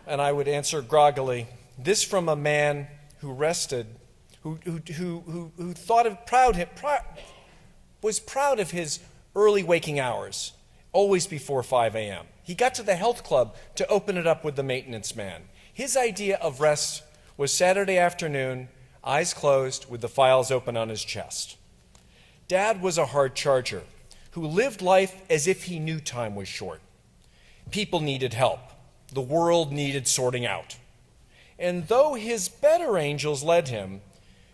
And I would answer groggily, "This from a man who rested, who was proud of his early waking hours, always before 5 a.m. He got to the health club to open it up with the maintenance man. His idea of rest was Saturday afternoon, eyes closed, with the files open on his chest. Dad was a hard charger who lived life as if he knew time was short. People needed help. The world needed sorting out. And though his better angels led him,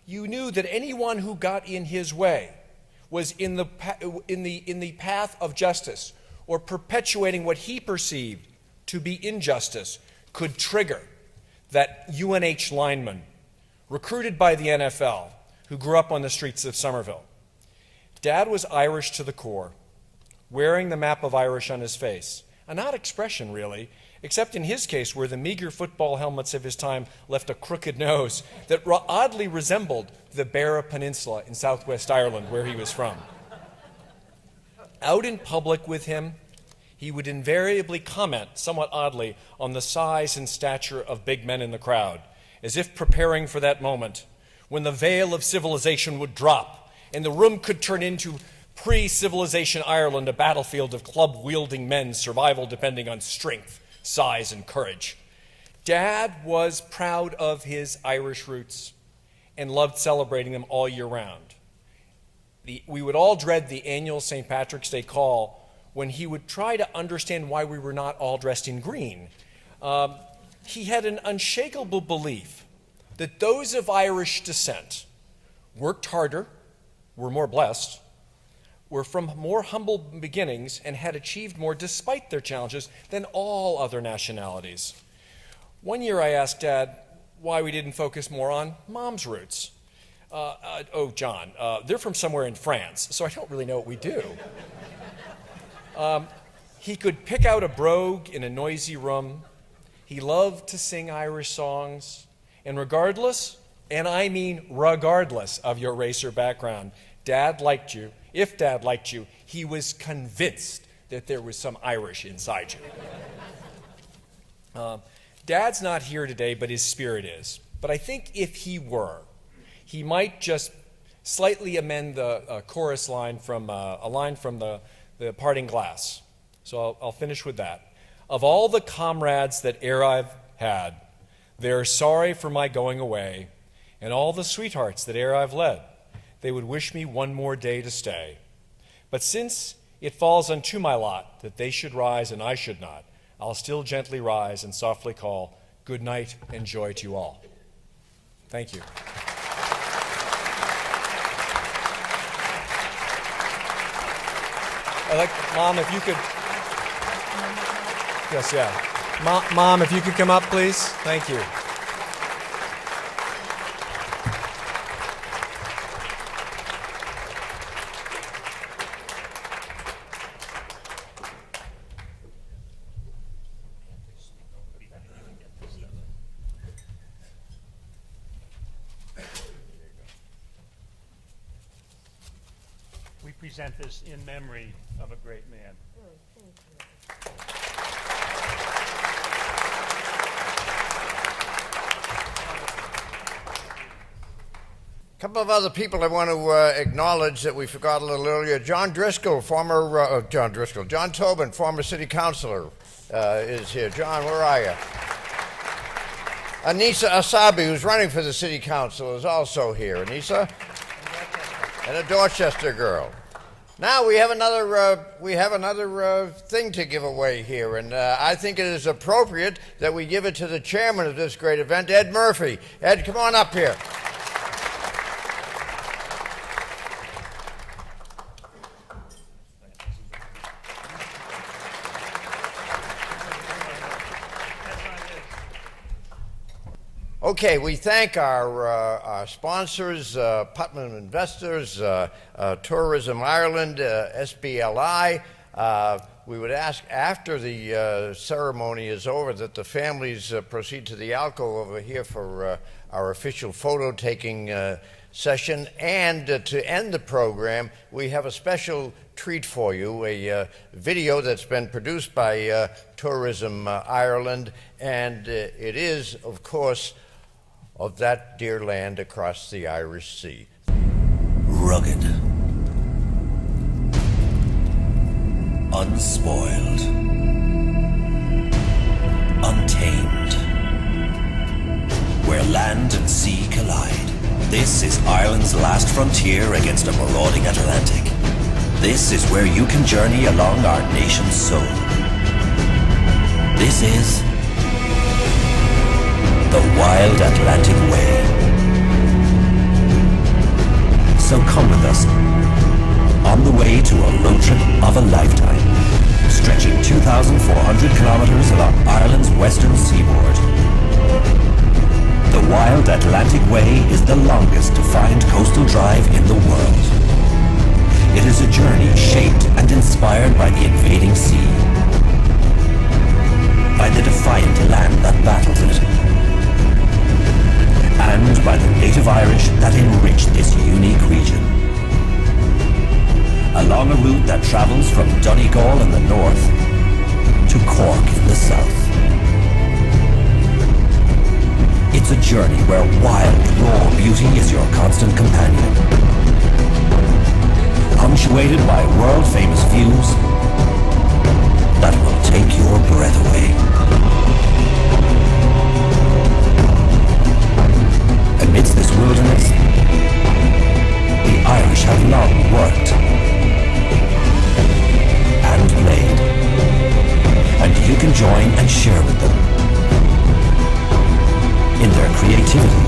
you knew that anyone who got in his way was in the path of justice or perpetuating what he perceived to be injustice could trigger that UNH lineman recruited by the NFL who grew up on the streets of Somerville. Dad was Irish to the core, wearing the map of Irish on his face. An odd expression, really, except in his case where the meager football helmets of his time left a crooked nose that oddly resembled the Beara Peninsula in southwest Ireland where he was from. Out in public with him, he would invariably comment, somewhat oddly, on the size and stature of big men in the crowd, as if preparing for that moment when the veil of civilization would drop and the room could turn into pre-civilization Ireland, a battlefield of club-wielding men, survival depending on strength, size, and courage. Dad was proud of his Irish roots and loved celebrating them all year round. We would all dread the annual St. Patrick's Day call when he would try to understand why we were not all dressed in green. He had an unshakable belief that those of Irish descent worked harder, were more blessed, were from more humble beginnings, and had achieved more despite their challenges than all other nationalities. One year I asked Dad why we didn't focus more on Mom's roots. Oh, John, they're from somewhere in France, so I don't really know what we do. He could pick out a brogue in a noisy room. He loved to sing Irish songs. And regardless, and I mean regardless of your race or background, Dad liked you. If Dad liked you, he was convinced that there was some Irish inside you. Dad's not here today, but his spirit is. But I think if he were, he might just slightly amend the chorus line from a line from the Parting Glass. So I'll finish with that. Of all the comrades that e'er I've had, they're sorry for my going away, and all the sweethearts that e'er I've led, they would wish me one more day to stay. But since it falls unto my lot that they should rise and I should not, I'll still gently rise and softly call, good night and joy to you all. Thank you. I'd like, Mom, if you could, yes, yeah. Mom, if you could come up, please. Thank you. We present this in memory of a great man. A couple of other people I want to acknowledge that we forgot a little earlier. John Tobin, former city councilor, is here. John, where are you? Anissa Asabi, who's running for the city council, is also here. Anissa? And a Dorchester girl. Now we have another thing to give away here, and I think it is appropriate that we give it to the chairman of this great event, Ed Murphy. Ed, come on up here. Okay, we thank our sponsors, Putnam Investors, Tourism Ireland, SBLI. We would ask after the ceremony is over that the families proceed to the alcove over here for our official photo taking session. And to end the program, we have a special treat for you, a video that's been produced by Tourism Ireland. And it is, of course, of that dear land across the Irish Sea. Rugged, unspoiled, untamed, where land and sea collide. This is Ireland's last frontier against a marauding Atlantic. This is where you can journey along our nation's soul. This is the Wild Atlantic Way. So come with us on the way to a road trip of a lifetime, stretching 2,400 kilometers along Ireland's western seaboard. The Wild Atlantic Way is the longest defined coastal drive in the world. It is a journey shaped and inspired by the invading sea, by the defiant land that battles it, and by the native Irish that enrich this unique region. Along a route that travels from Donegal in the north to Cork in the south. It's a journey where wild, raw beauty is your constant companion. Punctuated by world-famous views that will take your breath away. Amidst this wilderness, the Irish have long worked and played, and you can join and share with them in their creativity,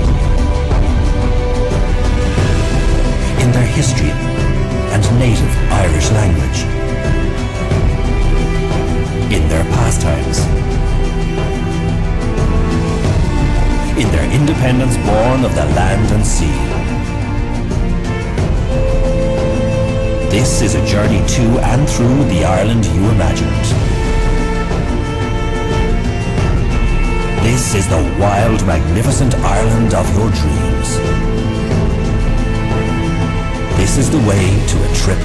in their history and native Irish language, in their pastimes, in their independence born of the land and sea. This is a journey to and through the Ireland you imagined. This is the wild, magnificent Ireland of your dreams. This is the way to a trip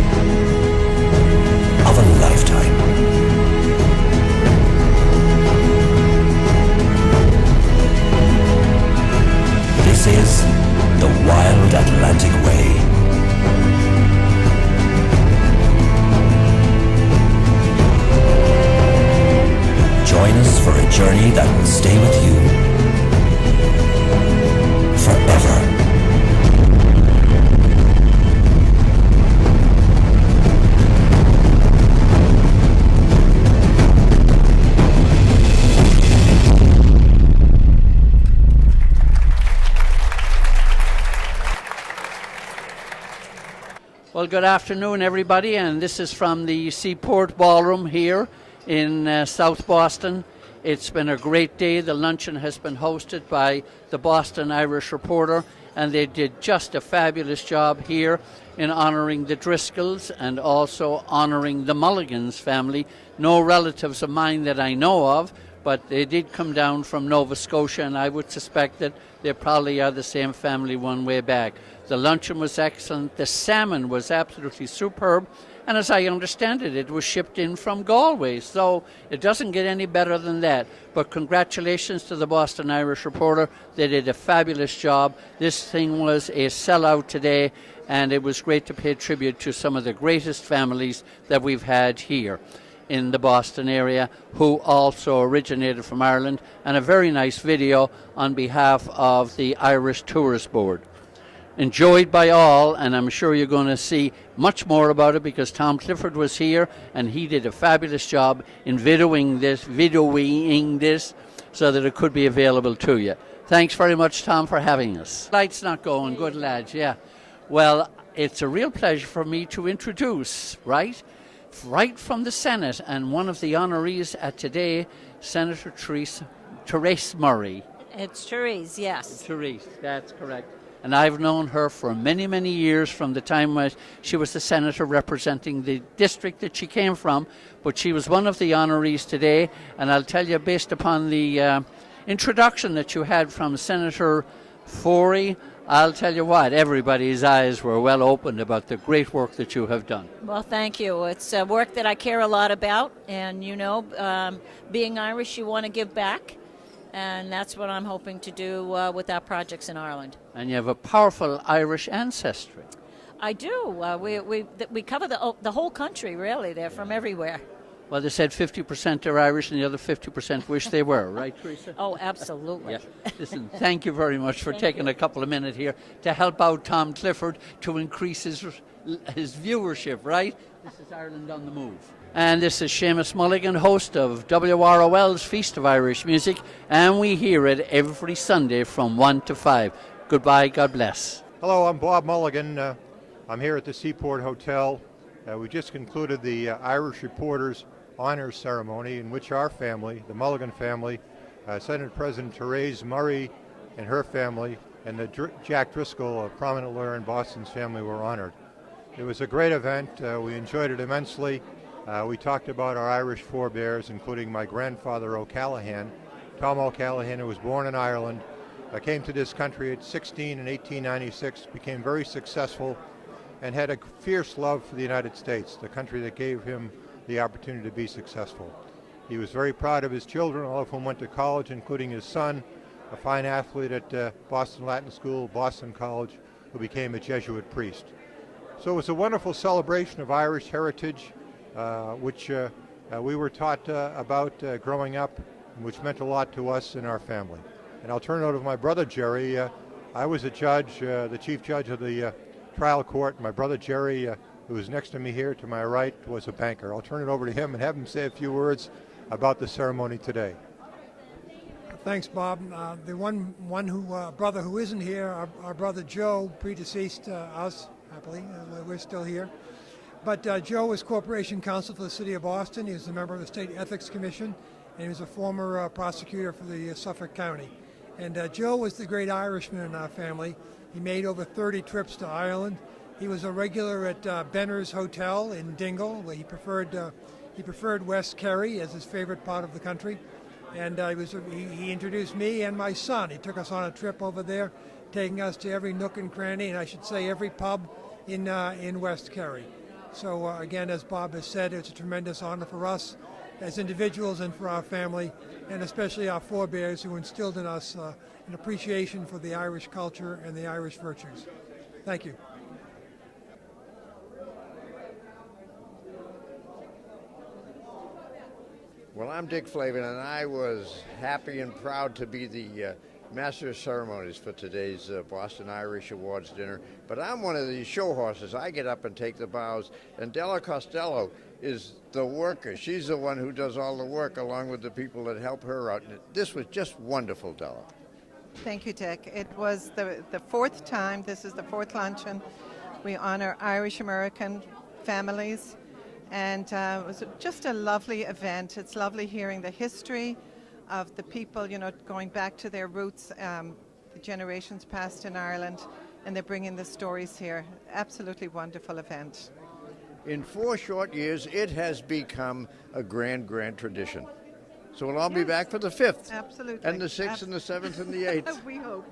of a lifetime. This is the Wild Atlantic Way. Join us for a journey that will stay with you forever. Well, good afternoon, everybody, and this is from the Seaport Ballroom here in South Boston. It's been a great day. The luncheon has been hosted by the Boston Irish Reporter, and they did just a fabulous job here in honoring the Driscolls and also honoring the Mulligans family. No relatives of mine that I know of, but they did come down from Nova Scotia, and I would suspect that they probably are the same family one way back. The luncheon was excellent. The salmon was absolutely superb. And as I understand it, it was shipped in from Galway. So it doesn't get any better than that. But congratulations to the Boston Irish Reporter. They did a fabulous job. This thing was a sellout today, and it was great to pay tribute to some of the greatest families that we've had here in the Boston area, who also originated from Ireland, and a very nice video on behalf of the Irish Tourist Board. Enjoyed by all, and I'm sure you're going to see much more about it because Tom Clifford was here and he did a fabulous job in videoing this so that it could be available to you. Thanks very much, Tom, for having us. Light's not going, good lads, yeah. Well, it's a real pleasure for me to introduce, right from the Senate, and one of the honorees at today, Senator Therese Murray. It's Therese, yes. Therese, that's correct. And I've known her for many, many years from the time when she was the senator representing the district that she came from. But she was one of the honorees today. And I'll tell you, based upon the introduction that you had from Senator Forey, I'll tell you what, everybody's eyes were well opened about the great work that you have done. Well, thank you. It's work that I care a lot about. And, you know, being Irish, you want to give back. And that's what I'm hoping to do with our projects in Ireland. And you have a powerful Irish ancestry. I do. We cover the whole country, really. They're from everywhere. Well, they said 50% are Irish and the other 50% wish they were, right, Teresa? Oh, absolutely. Yeah. Listen, thank you very much for taking a couple of minutes here to help out Tom Clifford to increase his viewership, right? This is Ireland on the Move. And this is Seamus Mulligan, host of WROL's Feast of Irish Music, and we hear it every Sunday from 1 to 5. Goodbye, God bless. Hello, I'm Bob Mulligan. I'm here at the Seaport Hotel. We just concluded the Irish Reporters Honors Ceremony in which our family, the Mulligan family, Senate President Therese Murray and her family, and the Jack Driscoll, a prominent lawyer in Boston's family, were honored. It was a great event. We enjoyed it immensely. We talked about our Irish forebears, including my grandfather O'Callaghan, Tom O'Callaghan, who was born in Ireland, came to this country at 16 in 1896, became very successful, and had a fierce love for the United States, the country that gave him the opportunity to be successful. He was very proud of his children, all of whom went to college, including his son, a fine athlete at Boston Latin School, Boston College, who became a Jesuit priest. So it was a wonderful celebration of Irish heritage, which we were taught about growing up, which meant a lot to us and our family. And I'll turn it over to my brother Jerry. I was a judge, the chief judge of the trial court. My brother Jerry, who is next to me here to my right, was a banker. I'll turn it over to him and have him say a few words about the ceremony today. Thanks, Bob. The brother who isn't here, our brother Joe, predeceased us, happily. We're still here. But Joe was Corporation Counsel for the City of Boston. He was a member of the State Ethics Commission, and he was a former prosecutor for the Suffolk County. And Joe was the great Irishman in our family. He made over 30 trips to Ireland. He was a regular at Benner's Hotel in Dingle, where he preferred West Kerry as his favorite part of the country. And he introduced me and my son. He took us on a trip over there, taking us to every nook and cranny, and I should say every pub in West Kerry. So again, as Bob has said, it's a tremendous honor for us as individuals and for our family, and especially our forebears who instilled in us an appreciation for the Irish culture and the Irish virtues. Thank you. Well, I'm Dick Flavin, and I was happy and proud to be the Master of Ceremonies for today's Boston Irish Awards dinner. But I'm one of the show horses. I get up and take the bows, and Della Costello is the worker. She's the one who does all the work along with the people that help her out. And this was just wonderful, Della. Thank you, Dick. It was the fourth time. This is the fourth luncheon. We honor Irish-American families. And it was just a lovely event. It's lovely hearing the history of the people, going back to their roots, the generations past in Ireland, and they're bringing the stories here. Absolutely wonderful event. In 4 short years, it has become a grand tradition. So we'll all be back for the 5th. Absolutely. And the 6th and the 7th and the 8th. We hope.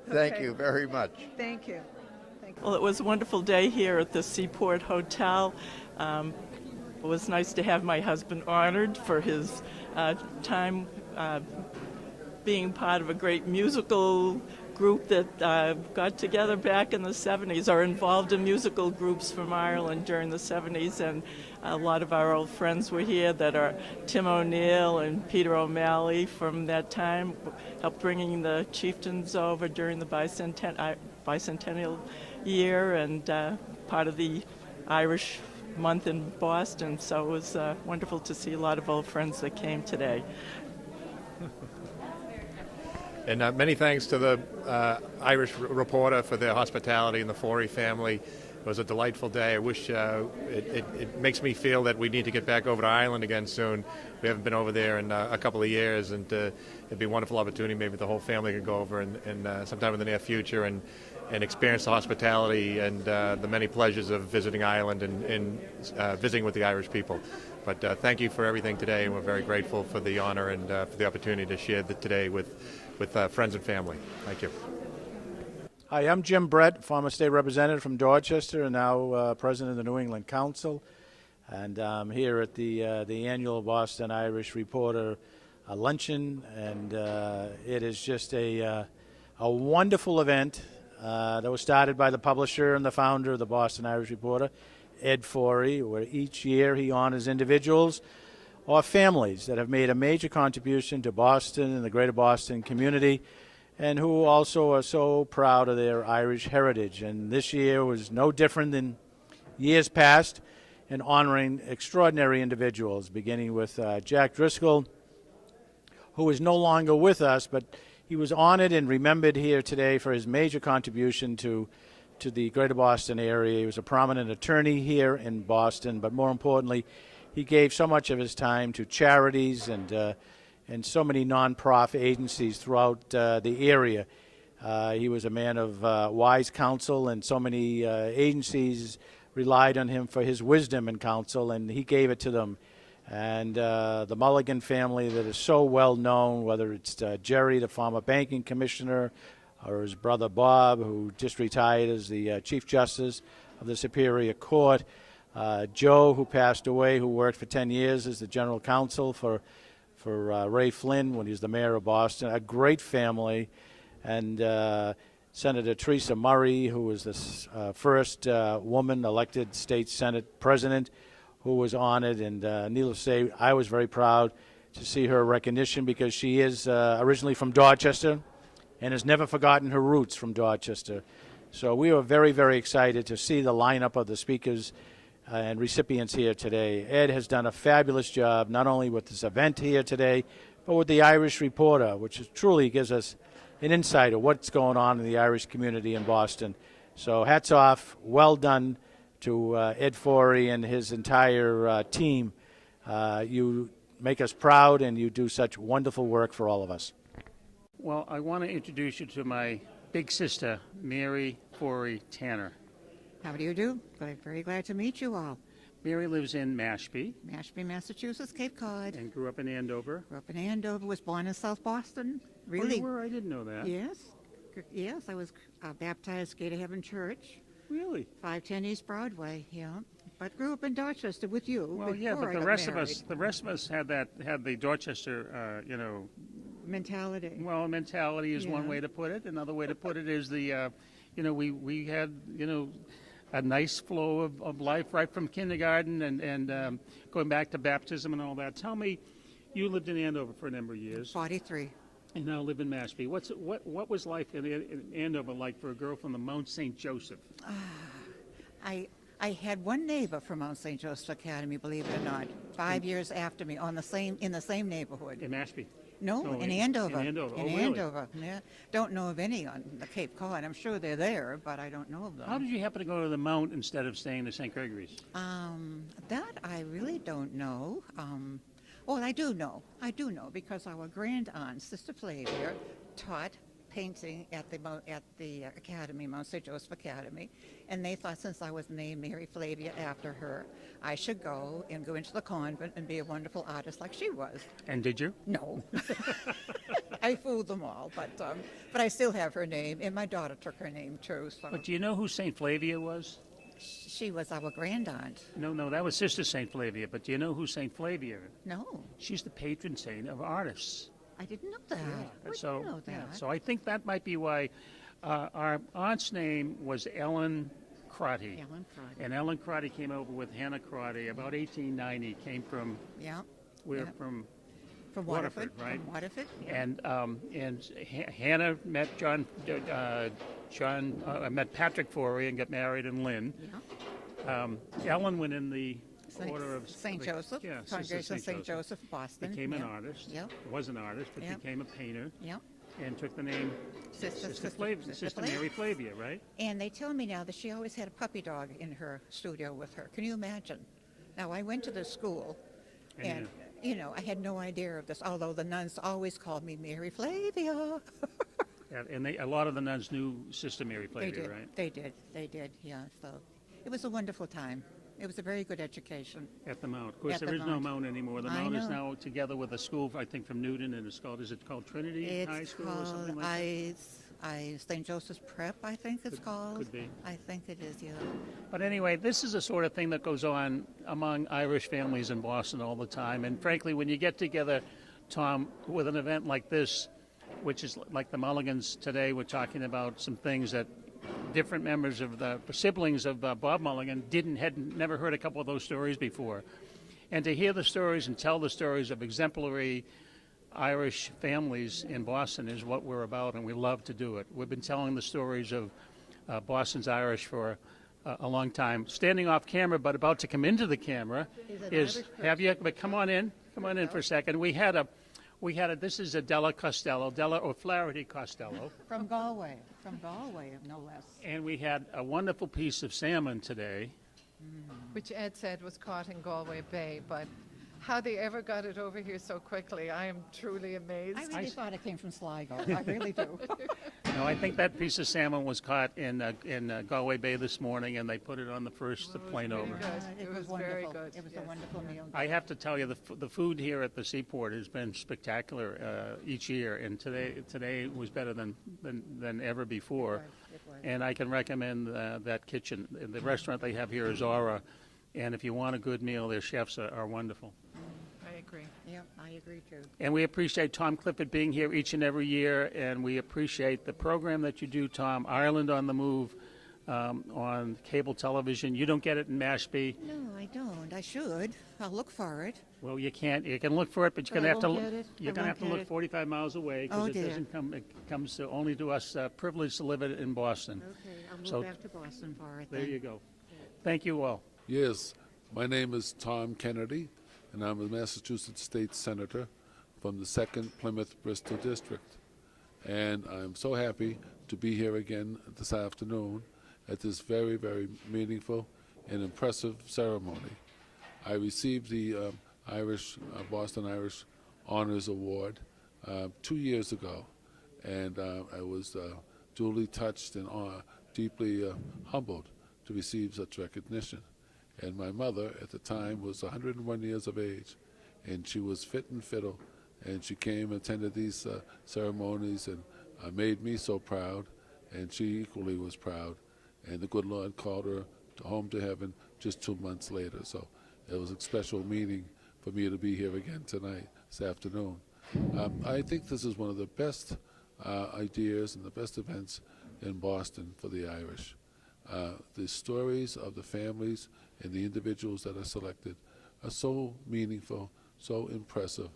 Thank Okay. you very much. Thank you. Well, it was a wonderful day here at the Seaport Hotel. It was nice to have my husband honored for his time being part of a great musical group that got together back in the 70s, or involved in musical groups from Ireland during the 70s. And a lot of our old friends were here that are Tim O'Neill and Peter O'Malley from that time, helped bringing the chieftains over during the bicentennial year, and part of the Irish month in Boston. So it was wonderful to see a lot of old friends that came today. And many thanks to the Irish Reporter for their hospitality and the Forey family. It was a delightful day. I wish it makes me feel that we need to get back over to Ireland again soon. We haven't been over there in a couple of years, and it'd be a wonderful opportunity. Maybe the whole family could go over and sometime in the near future and experience the hospitality and the many pleasures of visiting Ireland and visiting with the Irish people. But thank you for everything today, and we're very grateful for the honor and for the opportunity to share today with friends and family. Thank you. Hi, I'm Jim Brett, former state representative from Dorchester and now president of the New England Council. And I'm here at the annual Boston Irish Reporter luncheon, and it is just a wonderful event that was started by the publisher and the founder of the Boston Irish Reporter, Ed Forey, where each year he honors individuals or families that have made a major contribution to Boston and the greater Boston community, and who also are so proud of their Irish heritage. And this year was no different than years past in honoring extraordinary individuals, beginning with Jack Driscoll, who is no longer with us, but he was honored and remembered here today for his major contribution to the greater Boston area. He was a prominent attorney here in Boston, but more importantly, he gave so much of his time to charities and so many nonprofit agencies throughout the area. He was a man of wise counsel, and so many agencies relied on him for his wisdom and counsel, and he gave it to them. And the Mulligan family that is so well known, whether it's Jerry, the former banking commissioner, or his brother Bob, who just retired as the Chief Justice of the Superior Court, Joe, who passed away, who worked for 10 years as the general counsel for Ray Flynn when he was the mayor of Boston, a great family, and Senator Teresa Murray, who was the first woman elected state Senate president, who was honored. And needless to say, I was very proud to see her recognition because she is originally from Dorchester and has never forgotten her roots from Dorchester. So we were very, very excited to see the lineup of the speakers and recipients here today. Ed has done a fabulous job, not only with this event here today, but with the Irish Reporter, which truly gives us an insight of what's going on in the Irish community in Boston. So hats off, well done to Ed Forey and his entire team. You make us proud, and you do such wonderful work for all of us. Well, I want to introduce you to my big sister, Mary Forey Tanner. How do you do? Very glad to meet you all. Mary lives in Mashpee. Mashpee, Massachusetts, Cape Cod. And grew up in Andover. Grew up in Andover, was born in South Boston. Really? Oh, you were? I didn't know that. Yes. Yes, I was baptized Gate of Heaven Church. Really? 510 East Broadway, yeah. But grew up in Dorchester with you. Well, yeah, but the rest of us had the Dorchester, mentality. Well, mentality is one way to put it. Another way to put it is the, we had, a nice flow of life right from kindergarten and going back to baptism and all that. Tell me, you lived in Andover for a number of years. 43. And now live in Mashpee. What was life in Andover like for a girl from the Mount St. Joseph? I had one neighbor from Mount St. Joseph Academy, believe it or not, 5 years after me in the same neighborhood. In Mashpee? No, in Andover. In Andover. In Oh, really? Andover. Yeah. Don't know of any on the Cape Cod. I'm sure they're there, but I don't know of them. How did you happen to go to the Mount instead of staying at St. Gregory's? That I really don't know. Well, I do know because our grand aunt, Sister Flavia, taught painting at the Academy, Mount St. Joseph Academy, and they thought since I was named Mary Flavia after her, I should go into the convent and be a wonderful artist like she was. And did you? No. I fooled them all, but I still have her name, and my daughter took her name too. So. But do you know who St. Flavia was? She was our grand aunt. No, that was Sister St. Flavia. But do you know who St. Flavia is? No. She's the patron saint of artists. I didn't know that. I didn't know that. Yeah, so I think that might be why our aunt's name was Ellen Crotty. Ellen Crotty. And Ellen Crotty came over with Hannah Crotty about 1890. Came from from Waterford, right? From Waterford. Yeah. And Hannah met met Patrick Forey and got married in Lynn. Yeah. Ellen went in the order of St. Joseph, yeah, Congregation St. Joseph, Boston. Became an artist. Yep. Was an artist, but Yep. became a painter. Yep. And took the name Sister Mary Flavia, right? And they tell me now that she always had a puppy dog in her studio with her. Can you imagine? Now, I went to the school, and I had no idea of this, although the nuns always called me Mary Flavia. And a lot of the nuns knew Sister Mary Flavia, right? They did, yeah. So it was a wonderful time. It was a very good education. At the Mount. Of course, there is no Mount anymore. The Mount is now together with a school, I think, from Newton, and is it called Trinity High School or something like that? St. Joseph's Prep, I think it's called. Could be. I think it is, yeah. But anyway, this is the sort of thing that goes on among Irish families in Boston all the time. And frankly, when you get together, Tom, with an event like this, which is like the Mulligans today, we're talking about some things that different members of the siblings of Bob Mulligan hadn't never heard a couple of those stories before. And to hear the stories and tell the stories of exemplary Irish families in Boston is what we're about, and we love to do it. We've been telling the stories of Boston's Irish for a long time. Standing off camera, but about to come into the camera is have you? But come on in for a second. We had a. This is a Della O'Flaherty Costello. From Galway, no less. And we had a wonderful piece of salmon today. Which Ed said was caught in Galway Bay, but how they ever got it over here so quickly, I am truly amazed. I really thought it came from Sligo. I really do. No, I think that piece of salmon was caught in Galway Bay this morning, and they put it on the first plane over. It was very good. It was a wonderful meal. I have to tell you, the food here at the seaport has been spectacular each year, and today was better than ever before. It was. And I can recommend that kitchen. The restaurant they have here is Aura, and if you want a good meal, their chefs are wonderful. I agree. Yeah, I agree too. And we appreciate Tom Clifford being here each and every year, and we appreciate the program that you do, Tom, Ireland on the Move, on cable television. You don't get it in Mashpee. No, I don't. I should. I'll look for it. Well, you can't. You can look for it, but you're But going to I have to. won't get it. You're I going to have won't to get look it. 45 miles away Oh, because it dear. doesn't come. It comes to only to us privileged to live it in Boston. Okay, I'll move So back to Boston for it there then. you go. Thank you all. Yes, my name is Tom Kennedy, and I'm a Massachusetts State Senator from the 2nd Plymouth Bristol District. And I'm so happy to be here again this afternoon at this very, very meaningful and impressive ceremony. I received the Boston Irish Honors Award 2 years ago, and I was duly touched and deeply humbled to receive such recognition. And my mother at the time was 101 years of age, and she was fit and fiddle, and she came and attended these ceremonies and made me so proud, and she equally was proud. And the good Lord called her home to heaven just 2 months later. So it was a special meeting for me to be here again tonight, this afternoon. I think this is one of the best ideas and the best events in Boston for the Irish. The stories of the families and the individuals that are selected are so meaningful, so impressive,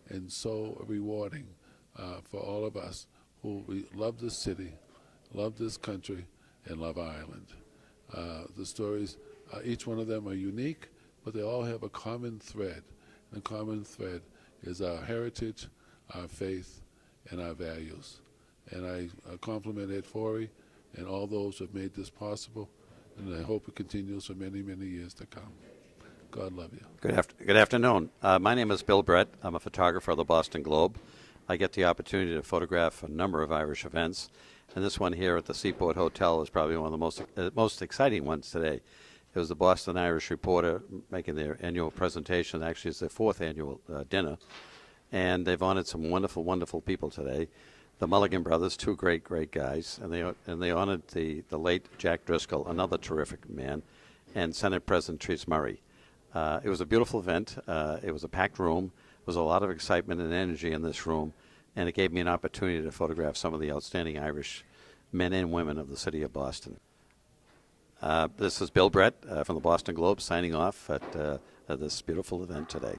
and so rewarding for all of us who love this city, love this country, and love Ireland. The stories, each one of them are unique, but they all have a common thread. And the common thread is our heritage, our faith, and our values. And I compliment Ed Forey and all those who have made this possible, and I hope it continues for many, many years to come. God love you. Good afternoon. My name is Bill Brett. I'm a photographer of the Boston Globe. I get the opportunity to photograph a number of Irish events, and this one here at the Seaport Hotel is probably one of the most exciting ones today. It was the Boston Irish Reporter making their annual presentation. Actually, it's their 4th annual dinner, and they've honored some wonderful, wonderful people today. The Mulligan brothers, 2 great, great guys, and they honored the late Jack Driscoll, another terrific man, and Senate President Therese Murray. It was a beautiful event. It was a packed room. There was a lot of excitement and energy in this room, and it gave me an opportunity to photograph some of the outstanding Irish men and women of the city of Boston. This is Bill Brett from the Boston Globe signing off at this beautiful event today.